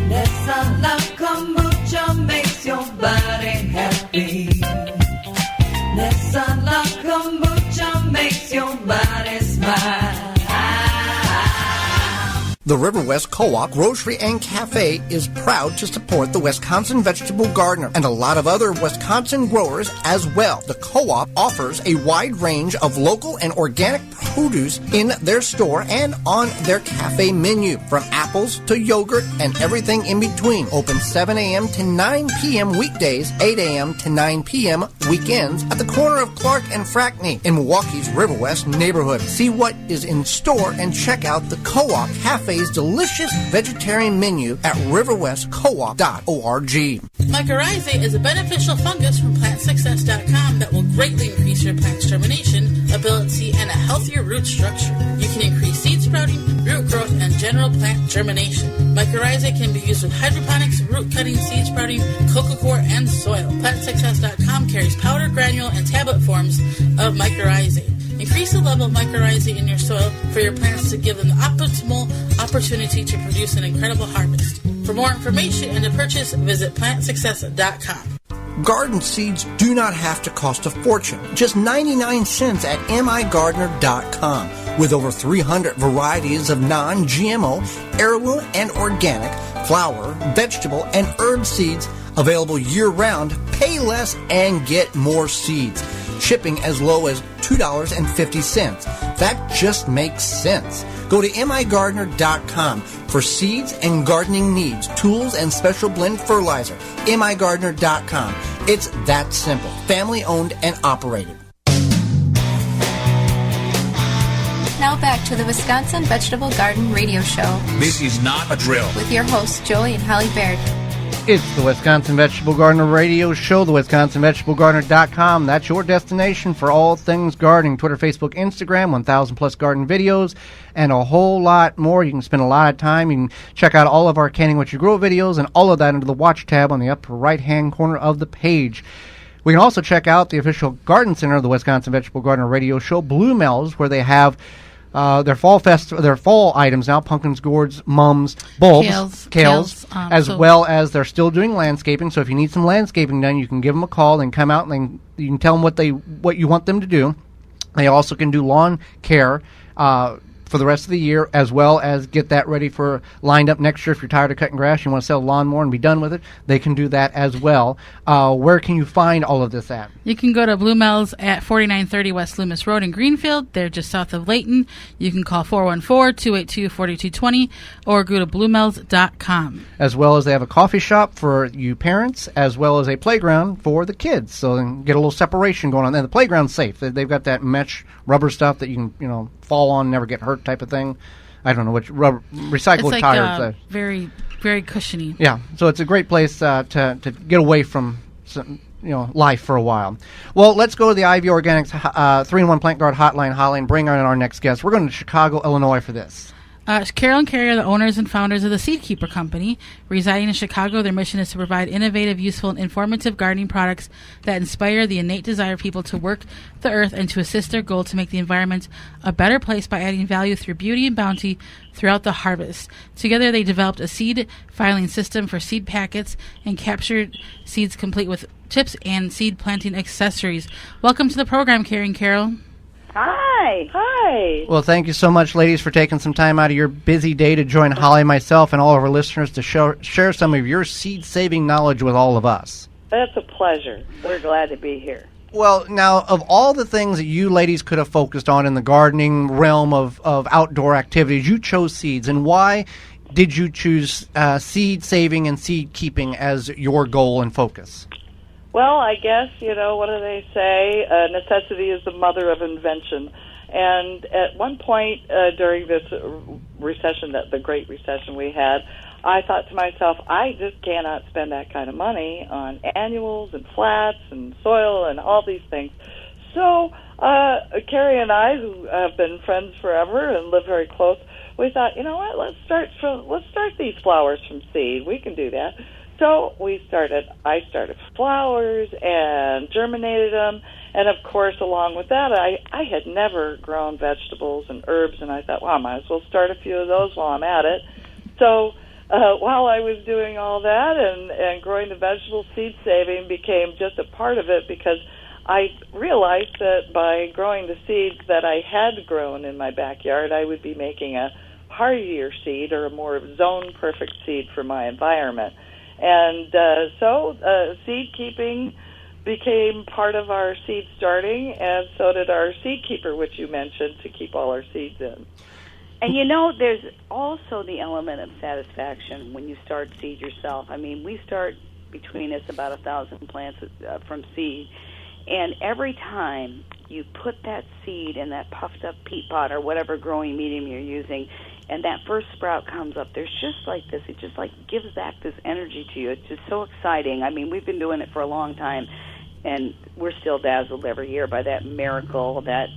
[SPEAKER 12] Nasala Kombucha makes your body happy. Nasala Kombucha makes your body smile.
[SPEAKER 4] The River West Co-op Grocery and Cafe is proud to support the Wisconsin Vegetable Gardener and a lot of other Wisconsin growers as well. The co-op offers a wide range of local and organic produce in their store and on their cafe menu, from apples to yogurt and everything in between. Open 7 a.m. to 9 p.m. weekdays, 8 a.m. to 9 p.m. weekends at the corner of Clark and Frackney in Milwaukee's River West neighborhood. See what is in store and check out the Co-op Cafe's delicious vegetarian menu at riverwestcoop.org.
[SPEAKER 3] Mycorrhizae is a beneficial fungus from PlantSuccess.com that will greatly increase your plant's germination ability and a healthier root structure. You can increase seed sprouting, root growth, and general plant germination. Mycorrhizae can be used with hydroponics, root cutting, seed sprouting, cocoa coir, and soil. PlantSuccess.com carries powder, granule, and tablet forms of mycorrhizae. Increase the level of mycorrhizae in your soil for your plants to give them the optimal opportunity to produce an incredible harvest. For more information and to purchase, visit PlantSuccess.com.
[SPEAKER 4] Garden seeds do not have to cost a fortune. Just 99 cents at migardener.com. With over 300 varieties of non-GMO, heirloom, and organic flower, vegetable, and herb seeds available year-round, pay less and get more seeds. Shipping as low as $2.50. That just makes sense. Go to migardener.com for seeds and gardening needs, tools, and special blend fertilizer. migardener.com. It's that simple. Family owned and operated.
[SPEAKER 2] Now back to the Wisconsin Vegetable Garden Radio Show
[SPEAKER 13] This is not a drill.
[SPEAKER 2] with your hosts, Joey and Holly Baird.
[SPEAKER 1] It's the Wisconsin Vegetable Gardener Radio Show, the WisconsinVegetableGardener.com. That's your destination for all things gardening. Twitter, Facebook, Instagram, 1,000 plus garden videos, and a whole lot more. You can spend a lot of time. You can check out all of our Canning What You Grow videos and all of that under the Watch tab on the upper right-hand corner of the page. We can also check out the official garden center of the Wisconsin Vegetable Gardener Radio Show, Blue Mel's, where they have their fall items now: pumpkins, gourds, mums, bulbs, kales, as well as they're still doing landscaping. So if you need some landscaping done, you can give them a call and come out and you can tell them what you want them to do. They also can do lawn care for the rest of the year, as well as get that ready for lined up next year. If you're tired of cutting grass, you want to sell a lawnmower and be done with it, they can do that as well. Where can you find all of this at?
[SPEAKER 3] You can go to Blue Mel's at 4930 West Loomis Road in Greenfield. They're just south of Layton. You can call 414-282-4220 or go to bluemels.com.
[SPEAKER 1] As well as they have a coffee shop for you parents, as well as a playground for the kids. So then get a little separation going on. And the playground's safe. They've got that mesh rubber stuff that you can, fall on, never get hurt type of thing. I don't know which rubber, recycled
[SPEAKER 3] it's like,
[SPEAKER 1] tires.
[SPEAKER 3] Very, very cushiony.
[SPEAKER 1] Yeah, so it's a great place to get away from life for a while. Well, let's go to the Ivy Organics 3-in-1 Plant Guard Hotline, Holly, and bring on our next guest. We're going to Chicago, Illinois for this.
[SPEAKER 3] Carol and Carrie are the owners and founders of the Seed Keeper Company. Residing in Chicago, their mission is to provide innovative, useful, and informative gardening products that inspire the innate desire of people to work the earth and to assist their goal to make the environment a better place by adding value through beauty and bounty throughout the harvest. Together, they developed a seed filing system for seed packets and captured seeds complete with tips and seed planting accessories. Welcome to the program, Carrie and Carol.
[SPEAKER 14] Hi.
[SPEAKER 1] Well, thank you so much, ladies, for taking some time out of your busy day to join Holly, myself, and all of our listeners to share some of your seed-saving knowledge with all of us.
[SPEAKER 13] That's a pleasure. We're glad to be here.
[SPEAKER 1] Well, now, of all the things that you ladies could have focused on in the gardening realm of outdoor activities, you chose seeds. And why did you choose seed saving and seed keeping as your goal and focus?
[SPEAKER 13] Well, I guess, what do they say? Necessity is the mother of invention. And at one point during this recession, the Great Recession we had, I thought to myself, I just cannot spend that kind of money on annuals and flats and soil and all these things. So Carrie and I, who have been friends forever and live very close, we thought, you know what, let's start these flowers from seed. We can do that. So I started flowers and germinated them. And, of course, along with that, I had never grown vegetables and herbs, and I thought, well, I might as well start a few of those while I'm at it. So while I was doing all that and growing the vegetables, seed saving became just a part of it because I realized that by growing the seeds that I had grown in my backyard, I would be making a hardier seed or a more zone-perfect seed for my environment. And so seed keeping became part of our seed starting, and so did our seed keeper, which you mentioned, to keep all our seeds in.
[SPEAKER 14] And there's also the element of satisfaction when you start seed yourself. I mean, we start between us about 1,000 plants from seed, and every time you put that seed in that puffed up peat pot or whatever growing medium you're using, and that first sprout comes up, there's just like this, it just like gives back this energy to you. It's just so exciting. I mean, we've been doing it for a long time, and we're still dazzled every year by that miracle, that,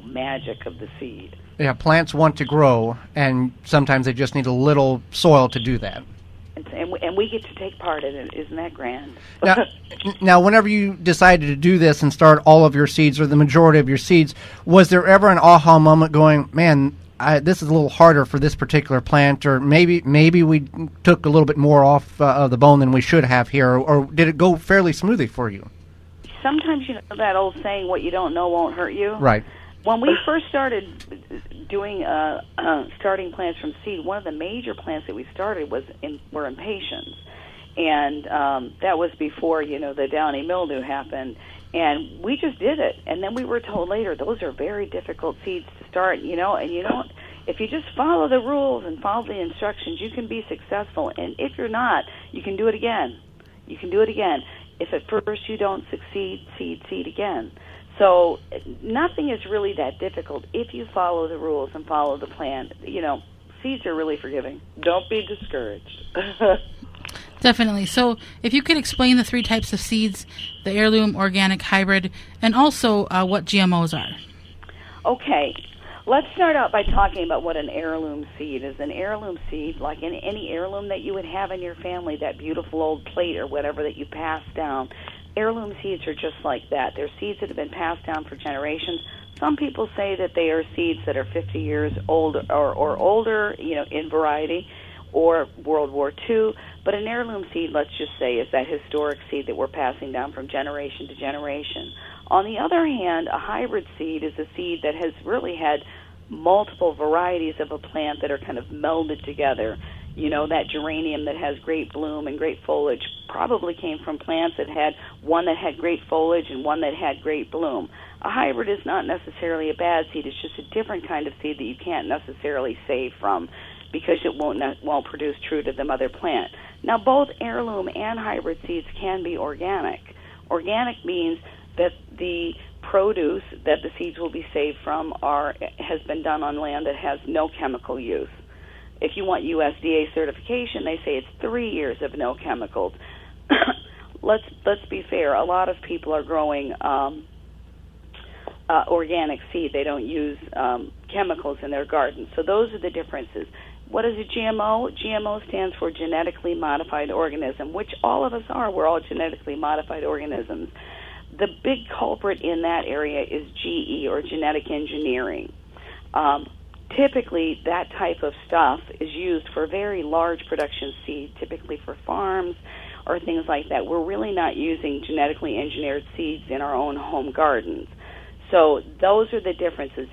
[SPEAKER 14] magic of the seed.
[SPEAKER 1] Yeah, plants want to grow, and sometimes they just need a little soil to do that.
[SPEAKER 14] And we get to take part in it. Isn't that grand?
[SPEAKER 1] Now, whenever you decided to do this and start all of your seeds, or the majority of your seeds, was there ever an aha moment going, man, this is a little harder for this particular plant, or maybe we took a little bit more off of the bone than we should have here, or did it go fairly smoothly for you?
[SPEAKER 14] Sometimes, that old saying, what you don't know won't hurt you.
[SPEAKER 1] Right.
[SPEAKER 14] When we first started doing starting plants from seed, one of the major plants that we started were impatiens, and that was before the downy mildew happened, and we just did it. And then we were told later those are very difficult seeds to start, and if you just follow the rules and follow the instructions, you can be successful. And if you're not, you can do it again. You can do it again. If at first you don't succeed, seed again. So nothing is really that difficult if you follow the rules and follow the plan. Seeds are really forgiving.
[SPEAKER 13] Don't be discouraged.
[SPEAKER 3] Definitely. So if you could explain the 3 types of seeds, the heirloom, organic, hybrid, and also what GMOs are.
[SPEAKER 14] Okay. Let's start out by talking about what an heirloom seed is. An heirloom seed, like any heirloom that you would have in your family, that beautiful old plate or whatever that you pass down, heirloom seeds are just like that. They're seeds that have been passed down for generations. Some people say that they are seeds that are 50 years old or older, in variety, or World War II. But an heirloom seed, let's just say, is that historic seed that we're passing down from generation to generation. On the other hand, a hybrid seed is a seed that has really had multiple varieties of a plant that are kind of melded together. That geranium that has great bloom and great foliage probably came from plants that had one that had great foliage and one that had great bloom. A hybrid is not necessarily a bad seed. It's just a different kind of seed that you can't necessarily save from because it won't produce true to the mother plant. Now, both heirloom and hybrid seeds can be organic. Organic means that the produce that the seeds will be saved from has been done on land that has no chemical use. If you want USDA certification, they say it's 3 years of no chemicals. Let's be fair. A lot of people are growing organic seed. They don't use chemicals in their gardens. So those are the differences. What is a GMO? GMO stands for genetically modified organism, which all of us are. We're all genetically modified organisms. The big culprit in that area is GE, or genetic engineering. Typically, that type of stuff is used for very large production seed, typically for farms or things like that. We're really not using genetically engineered seeds in our own home gardens. So those are the differences.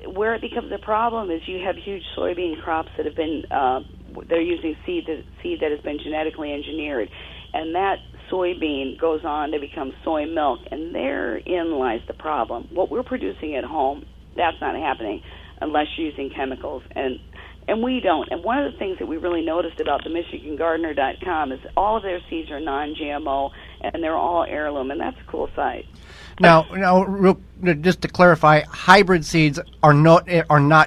[SPEAKER 14] Where it becomes a problem is you have huge soybean crops that have been, they're using seed that has been genetically engineered. And that soybean goes on to become soy milk, and therein lies the problem. What we're producing at home, that's not happening unless you're using chemicals, and we don't. And one of the things that we really noticed about the MichiganGardener.com is all of their seeds are non-GMO, and they're all heirloom, and that's a cool site.
[SPEAKER 1] Now, just to clarify, hybrid seeds are not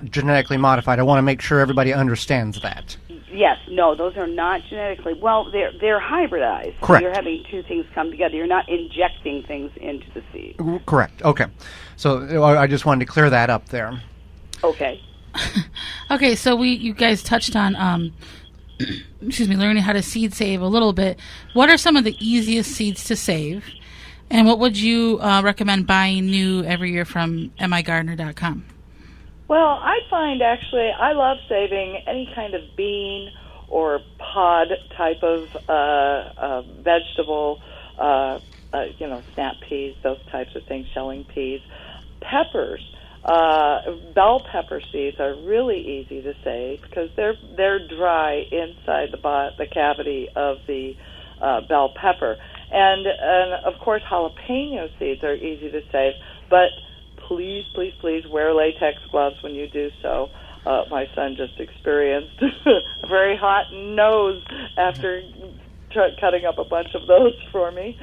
[SPEAKER 1] genetically modified. I want to make sure everybody understands that.
[SPEAKER 14] Yes, no, those are not genetically. Well, they're hybridized.
[SPEAKER 1] Correct.
[SPEAKER 14] So you're having two things come together. You're not injecting things into the seed.
[SPEAKER 1] Correct. Okay. So I just wanted to clear that up there.
[SPEAKER 14] Okay.
[SPEAKER 3] Okay, so you guys touched on learning how to seed save a little bit. What are some of the easiest seeds to save? And what would you recommend buying new every year from migardener.com?
[SPEAKER 13] Well, I find actually I love saving any kind of bean or pod type of vegetable, snap peas, those types of things, shelling peas. Peppers, bell pepper seeds are really easy to save because they're dry inside the cavity of the bell pepper. And of course, jalapeno seeds are easy to save, but please, please, please wear latex gloves when you do so. My son just experienced a very hot nose after cutting up a bunch of those for me.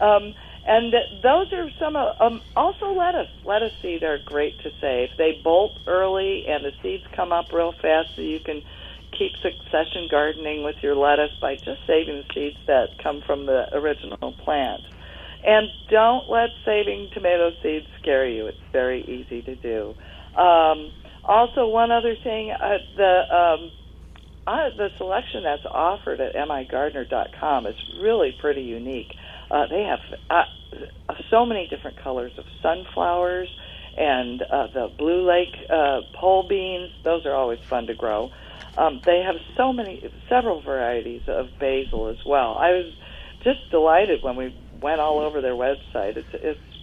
[SPEAKER 13] And those are some of also lettuce. Lettuce seeds are great to save. They bolt early, and the seeds come up real fast, so you can keep succession gardening with your lettuce by just saving the seeds that come from the original plant. And don't let saving tomato seeds scare you. It's very easy to do. Also, one other thing, the selection that's offered at migardener.com is really pretty unique. They have so many different colors of sunflowers and the Blue Lake pole beans. Those are always fun to grow. They have several varieties of basil as well. I was just delighted when we went all over their website.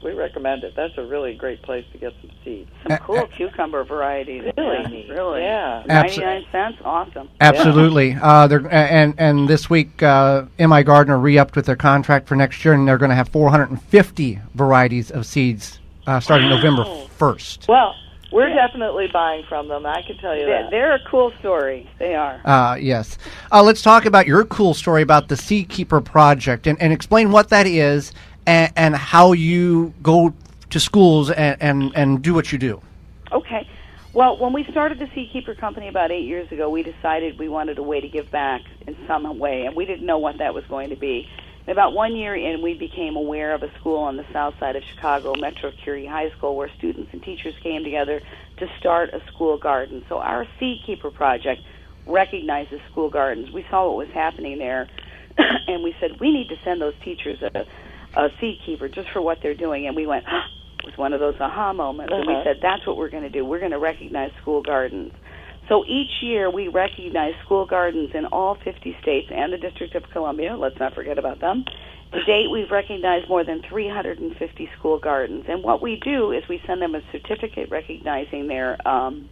[SPEAKER 13] We recommend it. That's a really great place to get some seeds.
[SPEAKER 14] Some cool cucumber varieties.
[SPEAKER 13] Really neat.
[SPEAKER 14] Really.
[SPEAKER 13] Yeah.
[SPEAKER 14] 99 cents? Awesome.
[SPEAKER 1] Absolutely. Yeah. And this week, M.I. Gardner re-upped with their contract for next year, and they're going to have 450 varieties of seeds starting November 1st.
[SPEAKER 13] Well, we're definitely buying from them. I can tell you that.
[SPEAKER 14] They're a cool story. They are.
[SPEAKER 1] Yes. Let's talk about your cool story about the Seed Keeper Project and explain what that is and how you go to schools and do what you do.
[SPEAKER 14] Okay. Well, when we started the Seed Keeper Company about 8 years ago, we decided we wanted a way to give back in some way, and we didn't know what that was going to be. About 1 year in, we became aware of a school on the south side of Chicago, Metro Curie High School, where students and teachers came together to start a school garden. So our Seed Keeper project recognizes school gardens. We saw what was happening there, and we said, we need to send those teachers a seed keeper just for what they're doing. And we went, it was one of those aha moments, and we said, that's what we're going to do. We're going to recognize school gardens. So each year we recognize school gardens in all 50 states and the District of Columbia. Let's not forget about them. To date, we've recognized more than 350 school gardens. And what we do is we send them a certificate recognizing their win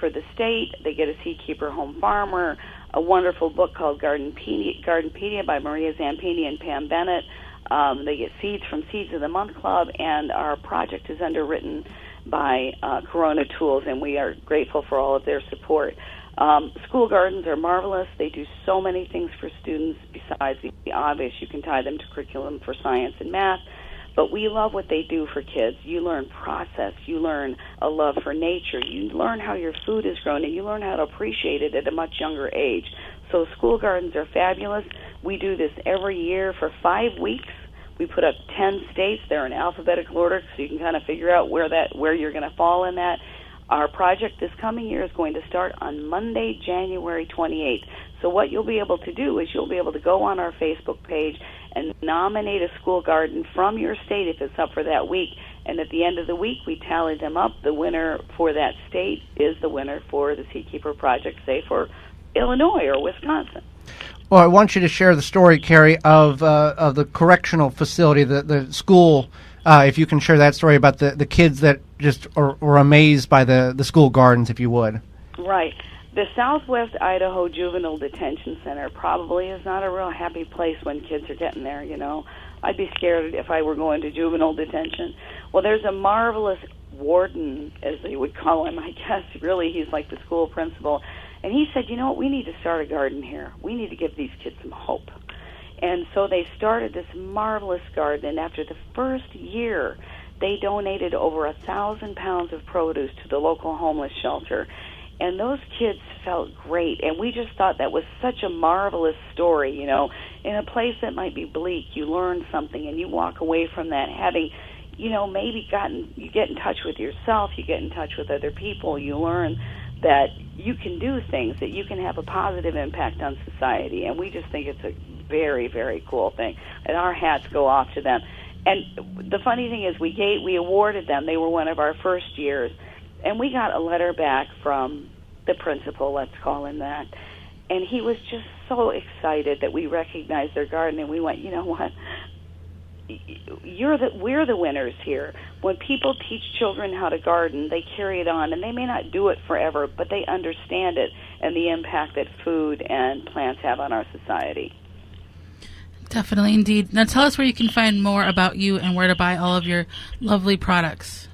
[SPEAKER 14] for the state. They get a Seed Keeper Home Farmer, a wonderful book called Gardenpedia by Maria Zampini and Pam Bennett. They get seeds from Seeds of the Month Club, and our project is underwritten by Corona Tools, and we are grateful for all of their support. School gardens are marvelous. They do so many things for students besides the obvious. You can tie them to curriculum for science and math, but we love what they do for kids. You learn process. You learn a love for nature. You learn how your food is grown, and you learn how to appreciate it at a much younger age. So school gardens are fabulous. We do this every year for 5 weeks. We put up 10 states. They're in alphabetical order, so you can kind of figure out where you're going to fall in that. Our project this coming year is going to start on Monday, January 28th. So what you'll be able to do is you'll be able to go on our Facebook page and nominate a school garden from your state if it's up for that week. And at the end of the week, we tally them up. The winner for that state is the winner for the Seed Keeper Project, say for Illinois or Wisconsin.
[SPEAKER 1] Well, I want you to share the story, Carrie, of the correctional facility, the school. If you can share that story about the kids that just were amazed by the school gardens, if you would.
[SPEAKER 14] Right. The Southwest Idaho Juvenile Detention Center probably is not a real happy place when kids are getting there, you know. I'd be scared if I were going to juvenile detention. Well, there's a marvelous warden, as they would call him, I guess. Really, he's like the school principal. And he said, you know what, we need to start a garden here. We need to give these kids some hope. And so they started this marvelous garden, and after the first year, they donated over 1,000 pounds of produce to the local homeless shelter. And those kids felt great, and we just thought that was such a marvelous story, you know. In a place that might be bleak, you learn something, and you walk away from that having, you know, maybe you get in touch with yourself, you get in touch with other people, you learn that you can do things, that you can have a positive impact on society, and we just think it's a very, very cool thing, and our hats go off to them. And the funny thing is, we awarded them. They were one of our first years. And we got a letter back from the principal, let's call him that, and he was just so excited that we recognized their garden, and we went, you know what, we're the winners here. When people teach children how to garden, they carry it on, and they may not do it forever, but they understand it and the impact that food and plants have on our society.
[SPEAKER 3] Definitely, indeed. Now tell us where you can find more about you and where to buy all of your lovely products.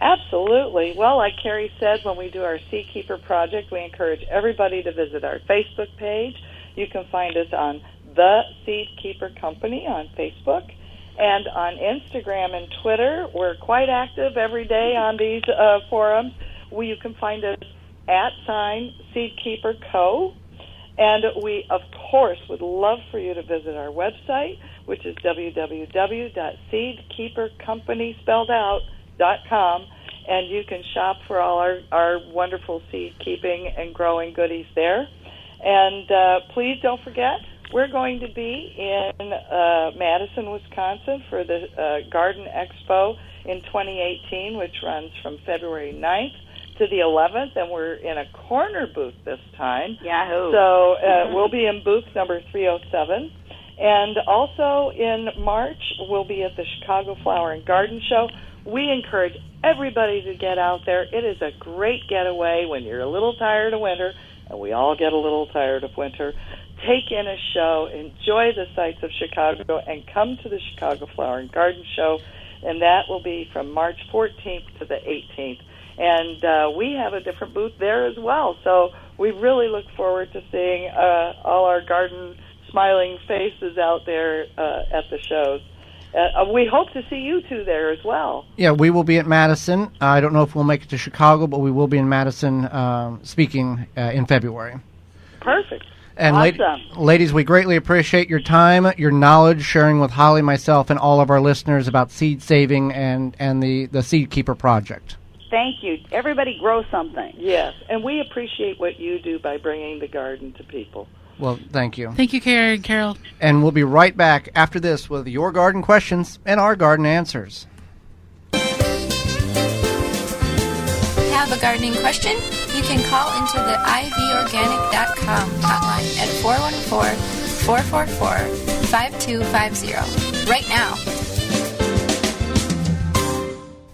[SPEAKER 13] Absolutely. Well, like Carrie said, when we do our Seed Keeper project, we encourage everybody to visit our Facebook page. You can find us on The Seed Keeper Company on Facebook. And on Instagram and Twitter, we're quite active every day on these forums. You can find us at @SeedKeeperCo. And we, of course, would love for you to visit our website, which is www.seedkeepercompany.com, and you can shop for all our wonderful seed keeping and growing goodies there. And please don't forget, we're going to be in Madison, Wisconsin for the Garden Expo in 2018, which runs from February 9th to the 11th, and we're in a corner booth this time.
[SPEAKER 14] Yahoo!
[SPEAKER 13] So we'll be in booth number 307. And also in March, we'll be at the Chicago Flower and Garden Show. We encourage everybody to get out there. It is a great getaway when you're a little tired of winter, and we all get a little tired of winter. Take in a show, enjoy the sights of Chicago, and come to the Chicago Flower and Garden Show. And that will be from March 14th to the 18th. And we have a different booth there as well. So we really look forward to seeing all our garden smiling faces out there at the shows. We hope to see you two there as well.
[SPEAKER 1] Yeah, we will be at Madison. I don't know if we'll make it to Chicago, but we will be in Madison speaking in February.
[SPEAKER 13] Perfect.
[SPEAKER 1] And
[SPEAKER 13] awesome.
[SPEAKER 1] Ladies, we greatly appreciate your time, your knowledge, sharing with Holly, myself, and all of our listeners about seed saving and the Seed Keeper project.
[SPEAKER 14] Thank you. Everybody grow something.
[SPEAKER 13] Yes, and we appreciate what you do by bringing the garden to people.
[SPEAKER 1] Well, thank you.
[SPEAKER 3] Thank you, Carol.
[SPEAKER 1] And we'll be right back after this with your garden questions and our garden answers.
[SPEAKER 2] Have a gardening question? You can call into the ivorganic.com hotline at 414-444-5250 right now.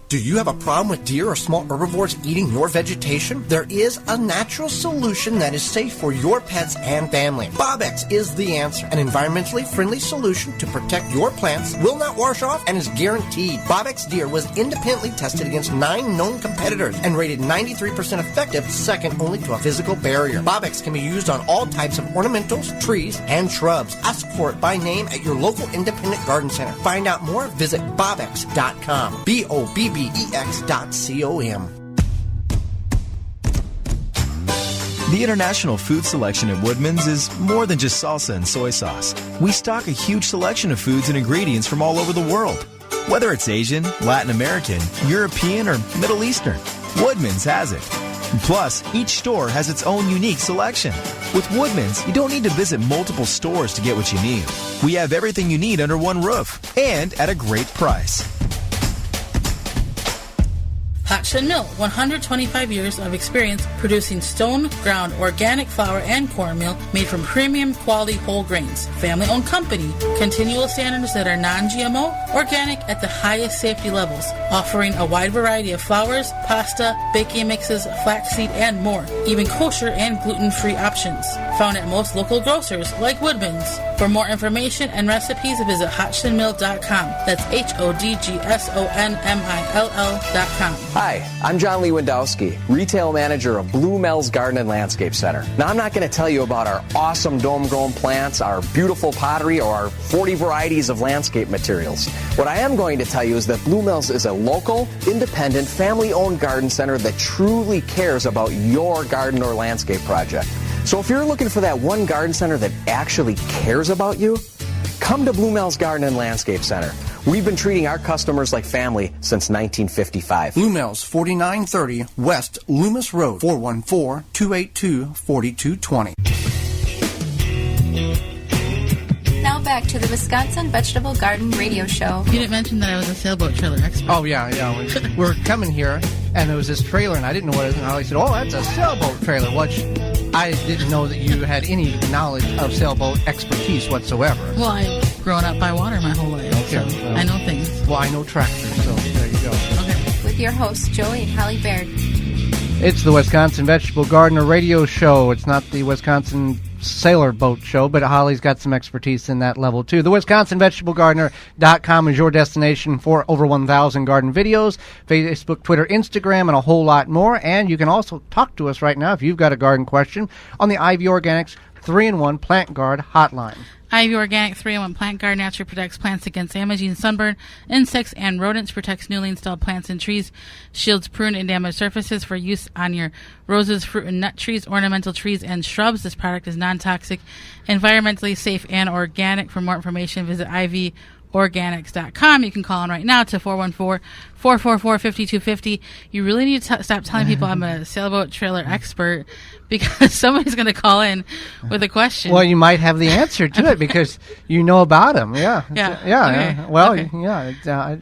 [SPEAKER 4] Do you have a problem with deer or small herbivores eating your vegetation? There is a natural solution that is safe for your pets and family. Bobex is the answer. An environmentally friendly solution to protect your plants, will not wash off, and is guaranteed. Bobex Deer was independently tested against 9 known competitors and rated 93% effective, second only to a physical barrier. Bobex can be used on all types of ornamentals, trees, and shrubs. Ask for it by name at your local independent garden center. Find out more, visit bobex.com. BOBBEX.com.
[SPEAKER 15] The International Food Selection at Woodman's is more than just salsa and soy sauce. We stock a huge selection of foods and ingredients from all over the world. Whether it's Asian, Latin American, European, or Middle Eastern, Woodman's has it. Plus, each store has its own unique selection. With Woodman's, you don't need to visit multiple stores to get what you need. We have everything you need under one roof and at a great price.
[SPEAKER 3] Hotchin Mill, 125 years of experience producing stone-ground organic flour and cornmeal made from premium quality whole grains. Family-owned company, continual standards that are non-GMO, organic at the highest safety levels, offering a wide variety of flours, pasta, baking mixes, flaxseed, and more, even kosher and gluten-free options. Found at most local grocers like Woodman's. For more information and recipes, visit HotchinMill.com. That's HODGSONMILL.com.
[SPEAKER 16] Hi, I'm John Lewandowski, Retail Manager of Blue Mel's Garden and Landscape Center. Now, I'm not going to tell you about our awesome dome-grown plants, our beautiful pottery, or our 40 varieties of landscape materials. What I am going to tell you is that Blue Mel's is a local, independent, family-owned garden center that truly cares about your garden or landscape project. So if you're looking for that one garden center that actually cares about you, come to Blue Mel's Garden and Landscape Center. We've been treating our customers like family since 1955.
[SPEAKER 4] Blue Mel's, 4930 West Loomis Road, 414-282-4220.
[SPEAKER 2] Now back to the Wisconsin Vegetable Garden Radio Show.
[SPEAKER 3] You didn't mention that I was a sailboat trailer expert.
[SPEAKER 1] Oh, yeah. We're coming here, and there was this trailer, and I didn't know what it was. And I said, oh, that's a sailboat trailer, which I didn't know that you had any knowledge of sailboat expertise whatsoever.
[SPEAKER 3] Well, I've grown up by water my whole life, so I know things.
[SPEAKER 1] Well, I know tractors, so there you go.
[SPEAKER 3] Okay.
[SPEAKER 2] With your hosts, Joey and Hallie Baird.
[SPEAKER 1] It's the Wisconsin Vegetable Gardener Radio Show. It's not the Wisconsin Sailor Boat Show, but Holly's got some expertise in that level, too. The WisconsinVegetableGardener.com is your destination for over 1,000 garden videos, Facebook, Twitter, Instagram, and a whole lot more. And you can also talk to us right now if you've got a garden question on the Ivy Organics 3-in-1 Plant Guard Hotline.
[SPEAKER 3] Ivy Organic 3-in-1 Plant Guard naturally protects plants against damaging sunburn, insects, and rodents, protects newly installed plants and trees, shields prune and damaged surfaces for use on your roses, fruit and nut trees, ornamental trees, and shrubs. This product is non-toxic, environmentally safe, and organic. For more information, visit ivorganics.com. You can call in right now to 414-444-5250. You really need to stop telling people I'm a sailboat trailer expert, because somebody's going to call in with a question.
[SPEAKER 1] Well, you might have the answer to it because you know about them. Yeah.
[SPEAKER 3] Okay.
[SPEAKER 1] Well,
[SPEAKER 3] okay.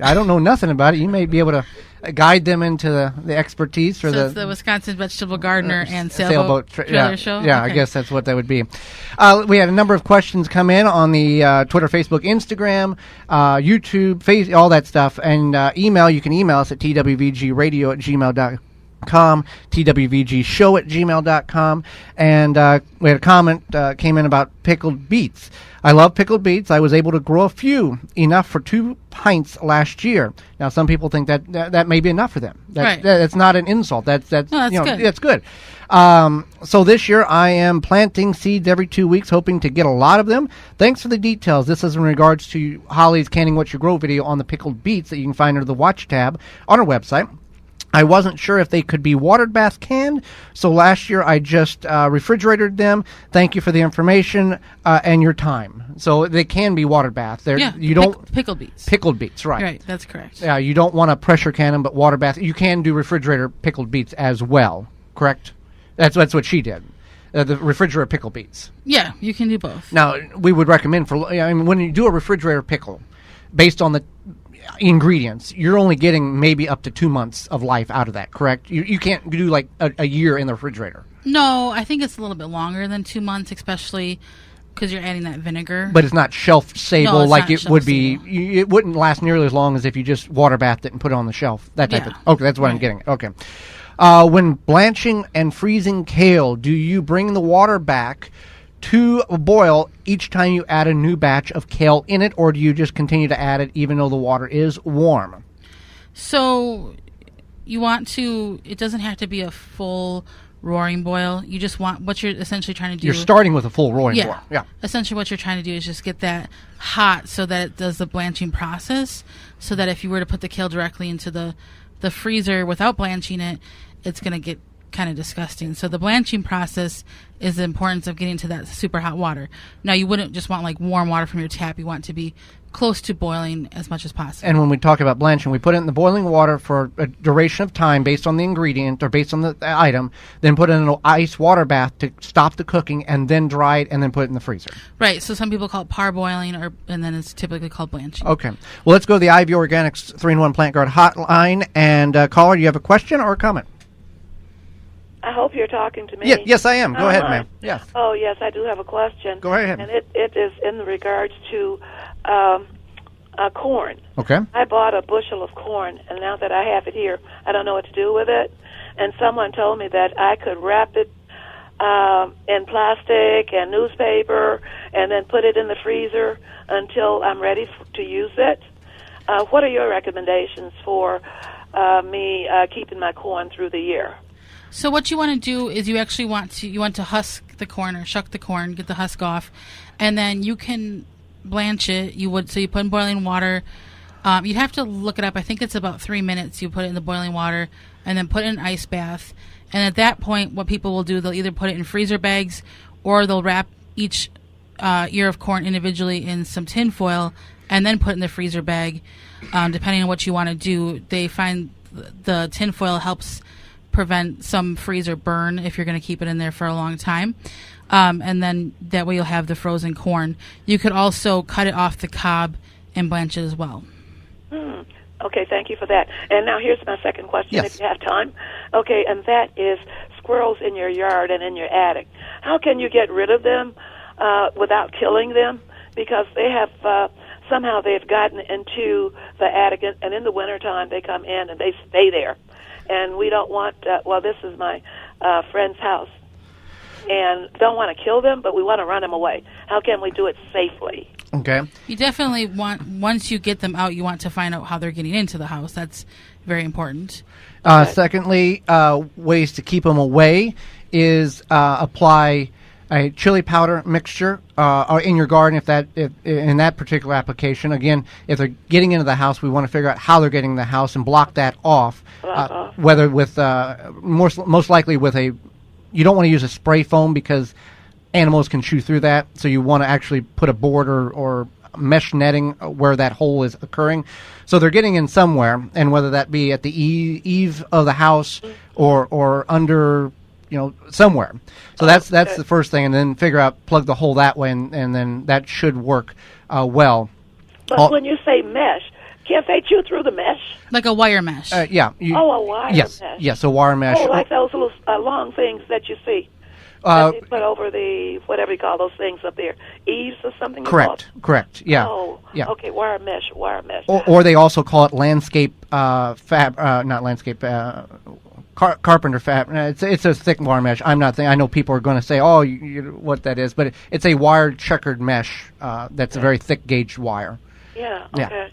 [SPEAKER 1] I don't know nothing about it. You may be able to guide them into the expertise for
[SPEAKER 3] it's the Wisconsin Vegetable Gardener and Sailboat Trailer Show?
[SPEAKER 1] Yeah, okay. I guess that's what that would be. We had a number of questions come in on the Twitter, Facebook, Instagram, YouTube, all that stuff. And email, you can email us at twvgradio@gmail.com. twvgshow@gmail.com. And we had a comment came in about pickled beets. I love pickled beets. I was able to grow a few, enough for 2 pints last year. Now, some people think that may be enough for them. That's not an insult. That's
[SPEAKER 3] good.
[SPEAKER 1] That's good. So this year I am planting seeds every 2 weeks, hoping to get a lot of them. Thanks for the details. This is in regards to Holly's Canning What You Grow video on the pickled beets that you can find under the Watch tab on our website. I wasn't sure if they could be watered bath canned, so last year I just refrigerated them. Thank you for the information and your time. So they can be watered bath.
[SPEAKER 3] Pickled beets.
[SPEAKER 1] Pickled beets, right.
[SPEAKER 3] Right, that's correct.
[SPEAKER 1] Yeah, you don't want to pressure can them, but water bath. You can do refrigerator pickled beets as well, correct? That's what she did. The refrigerator pickled beets.
[SPEAKER 3] Yeah, you can do both.
[SPEAKER 1] Now, we would recommend when you do a refrigerator pickle, based on the ingredients, you're only getting maybe up to 2 months of life out of that, correct? You can't do like a year in the refrigerator.
[SPEAKER 3] No, I think it's a little bit longer than 2 months, especially because you're adding that vinegar.
[SPEAKER 1] But it's not shelf-stable like it would be.
[SPEAKER 3] Stable.
[SPEAKER 1] It wouldn't last nearly as long as if you just water bathed it and put it on the shelf. That type of. Okay, that's what I'm getting at. Okay. When blanching and freezing kale, do you bring the water back to a boil each time you add a new batch of kale in it, or do you just continue to add it even though the water is warm?
[SPEAKER 3] So you want to, it doesn't have to be a full roaring boil. You just want, what you're essentially trying to do.
[SPEAKER 1] You're starting with a full roaring boil. Yeah.
[SPEAKER 3] Essentially what you're trying to do is just get that hot so that it does the blanching process, so that if you were to put the kale directly into the freezer without blanching it, it's going to get kind of disgusting. So the blanching process is the importance of getting to that super hot water. Now, you wouldn't just want like warm water from your tap. You want to be close to boiling as much as possible.
[SPEAKER 1] And when we talk about blanching, we put it in the boiling water for a duration of time based on the ingredient or based on the item, then put it in an ice water bath to stop the cooking, and then dry it, and then put it in the freezer.
[SPEAKER 3] Right. So some people call it parboiling, and then it's typically called blanching.
[SPEAKER 1] Okay. Well, let's go to the Ivy Organics 3-in-1 Plant Guard hotline. And caller, do you have a question or a comment?
[SPEAKER 17] I hope you're talking to me.
[SPEAKER 1] Yes, I am. Go ahead, ma'am. Yes.
[SPEAKER 17] Oh, yes, I do have a question.
[SPEAKER 1] Go ahead.
[SPEAKER 17] And it is in regards to corn.
[SPEAKER 1] Okay.
[SPEAKER 17] I bought a bushel of corn, and now that I have it here, I don't know what to do with it. And someone told me that I could wrap it in plastic and newspaper and then put it in the freezer until I'm ready to use it. What are your recommendations for me keeping my corn through the year?
[SPEAKER 3] So what you want to do is you actually want to husk the corn or shuck the corn, get the husk off, and then you can blanch it. You put in boiling water. You'd have to look it up. I think it's about 3 minutes. You put it in the boiling water and then put it in an ice bath. And at that point, what people will do, they'll either put it in freezer bags or they'll wrap each ear of corn individually in some tin foil and then put it in the freezer bag. Depending on what you want to do, they find the tin foil helps prevent some freezer burn if you're going to keep it in there for a long time. And then that way you'll have the frozen corn. You could also cut it off the cob and blanch it as well.
[SPEAKER 17] Okay, thank you for that. And now here's my second question, if you have time. Okay, and that is squirrels in your yard and in your attic. How can you get rid of them without killing them? Because they have somehow they've gotten into the attic, and in the wintertime they come in and they stay there. And we don't want, this is my friend's house, and don't want to kill them, but we want to run them away. How can we do it safely?
[SPEAKER 1] Okay.
[SPEAKER 3] You definitely want, once you get them out, you want to find out how they're getting into the house. That's very important.
[SPEAKER 1] Secondly, ways to keep them away is apply a chili powder mixture in your garden. If in that particular application, again, if they're getting into the house, we want to figure out how they're getting in the house and block that off. Whether with most likely with a, you don't want to use a spray foam because animals can chew through that. So you want to actually put a board or mesh netting where that hole is occurring. So they're getting in somewhere, and whether that be at the eave of the house or under, somewhere. So that's the first thing, and then figure out, plug the hole that way, and then that should work well.
[SPEAKER 17] But when you say mesh, can't they chew through the mesh?
[SPEAKER 3] Like a wire mesh.
[SPEAKER 1] Yeah.
[SPEAKER 17] A wire mesh.
[SPEAKER 1] Yes, a wire mesh.
[SPEAKER 17] Oh, like those little long things that you see. That they put over the, whatever you call those things up there, eaves or something?
[SPEAKER 1] Correct, yeah.
[SPEAKER 17] Oh,
[SPEAKER 1] yeah.
[SPEAKER 17] Okay, wire mesh.
[SPEAKER 1] Or they also call it landscape not landscape, carpenter fab. It's a thick wire mesh. I'm not thinking. I know people are going to say, what that is, but it's a wired checkered mesh that's a very thick gauge wire.
[SPEAKER 17] Yeah, okay. Yeah.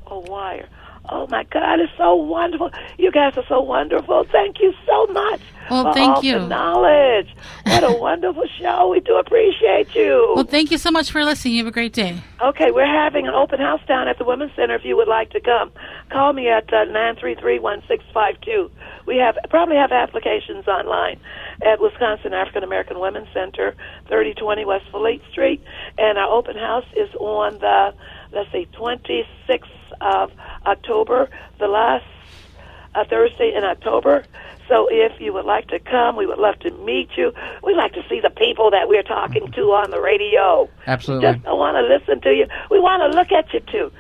[SPEAKER 17] Oh, wire. Oh, my God, it's so wonderful. You guys are so wonderful. Thank you so much for
[SPEAKER 3] thank
[SPEAKER 17] all
[SPEAKER 3] you.
[SPEAKER 17] the knowledge. What a wonderful show. We do appreciate you.
[SPEAKER 3] Well, thank you so much for listening. You have a great day.
[SPEAKER 17] Okay, we're having an open house down at the Women's Center if you would like to come. Call me at 933-1652. We probably have applications online at Wisconsin African American Women's Center, 3020 West Fleet Street. And our open house is on the, 26th of October, the last Thursday in October. So if you would like to come, we would love to meet you. We'd like to see the people that we're talking to on the radio.
[SPEAKER 1] Absolutely.
[SPEAKER 17] We just don't want to listen to you. We want to look at you, too.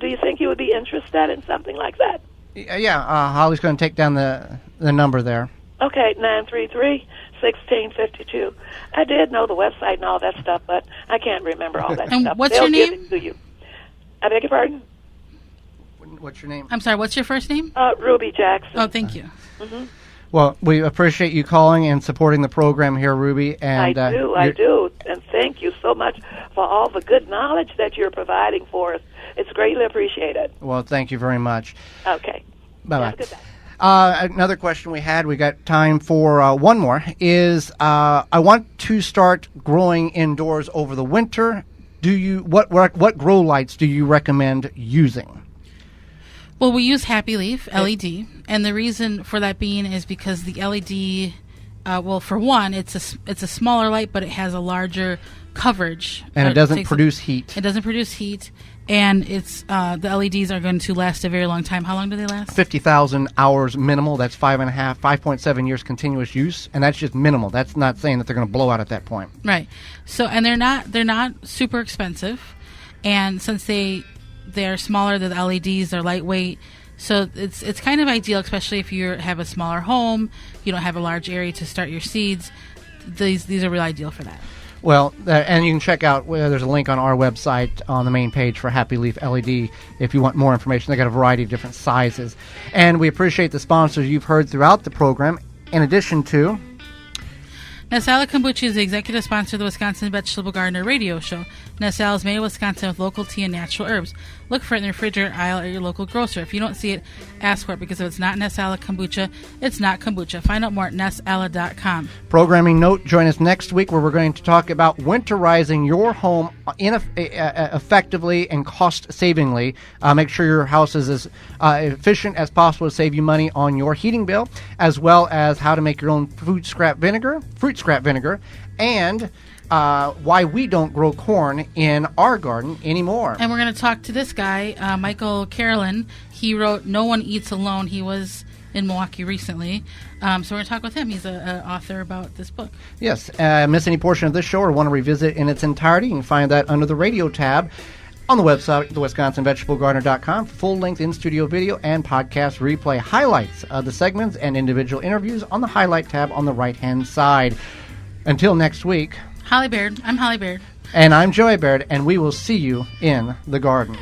[SPEAKER 17] Do you think you would be interested in something like that?
[SPEAKER 1] Yeah, Holly's going to take down the number there.
[SPEAKER 17] Okay, 933-1652. I did know the website and all that stuff, but I can't remember all that
[SPEAKER 3] and
[SPEAKER 17] stuff.
[SPEAKER 3] What's
[SPEAKER 17] They'll
[SPEAKER 3] your name?
[SPEAKER 17] Give it to you. I beg your pardon?
[SPEAKER 1] What's your name?
[SPEAKER 3] I'm sorry, what's your first name?
[SPEAKER 17] Ruby Jackson.
[SPEAKER 3] Oh, thank you.
[SPEAKER 17] Mm-hmm.
[SPEAKER 1] Well, we appreciate you calling and supporting the program here, Ruby. And
[SPEAKER 17] I do. And thank you so much for all the good knowledge that you're providing for us. It's greatly appreciated.
[SPEAKER 1] Well, thank you very much.
[SPEAKER 17] Okay.
[SPEAKER 1] Bye-bye.
[SPEAKER 17] Have a good day.
[SPEAKER 1] Another question we had, we got time for one more, is I want to start growing indoors over the winter. What grow lights do you recommend using?
[SPEAKER 3] Well, we use Happy Leaf LED, and the reason for that being is because the LED, well, for one, it's a smaller light, but it has a larger coverage,
[SPEAKER 1] and it doesn't produce heat.
[SPEAKER 3] It doesn't produce heat, and it's the LEDs are going to last a very long time. How long do they last?
[SPEAKER 1] 50,000 hours minimal. That's 5.7 years continuous use, and that's just minimal. That's not saying that they're going to blow out at that point.
[SPEAKER 3] Right. So, and they're not super expensive, and since they're smaller than the LEDs, they're lightweight. So it's kind of ideal, especially if you have a smaller home, you don't have a large area to start your seeds. These are really ideal for that.
[SPEAKER 1] Well, and you can check out, there's a link on our website on the main page for Happy Leaf LED if you want more information. They got a variety of different sizes. And we appreciate the sponsors you've heard throughout the program, in addition to...
[SPEAKER 3] Nasala Kombucha is the executive sponsor of the Wisconsin Vegetable Gardener radio show. Nasala is made in Wisconsin with local tea and natural herbs. Look for it in the refrigerator aisle at your local grocer. If you don't see it, ask for it, because if it's not Nasala Kombucha, it's not kombucha. Find out more at nasala.com.
[SPEAKER 1] Programming note, join us next week where we're going to talk about winterizing your home effectively and cost-savingly. Make sure your house is as efficient as possible to save you money on your heating bill, as well as how to make your own fruit scrap vinegar, and why we don't grow corn in our garden anymore.
[SPEAKER 3] And we're going to talk to this guy, Michael Carolyn. He wrote No One Eats Alone. He was in Milwaukee recently. So we're going to talk with him. He's an author about this book.
[SPEAKER 1] Yes. Miss any portion of this show or want to revisit in its entirety, you can find that under the radio tab on the website, thewisconsinvegetablegardener.com, full-length in-studio video and podcast replay. Highlights of the segments and individual interviews on the highlight tab on the right-hand side. Until next week...
[SPEAKER 3] Holly Baird. I'm Holly Baird.
[SPEAKER 1] And I'm Joey Baird, and we will see you in the garden.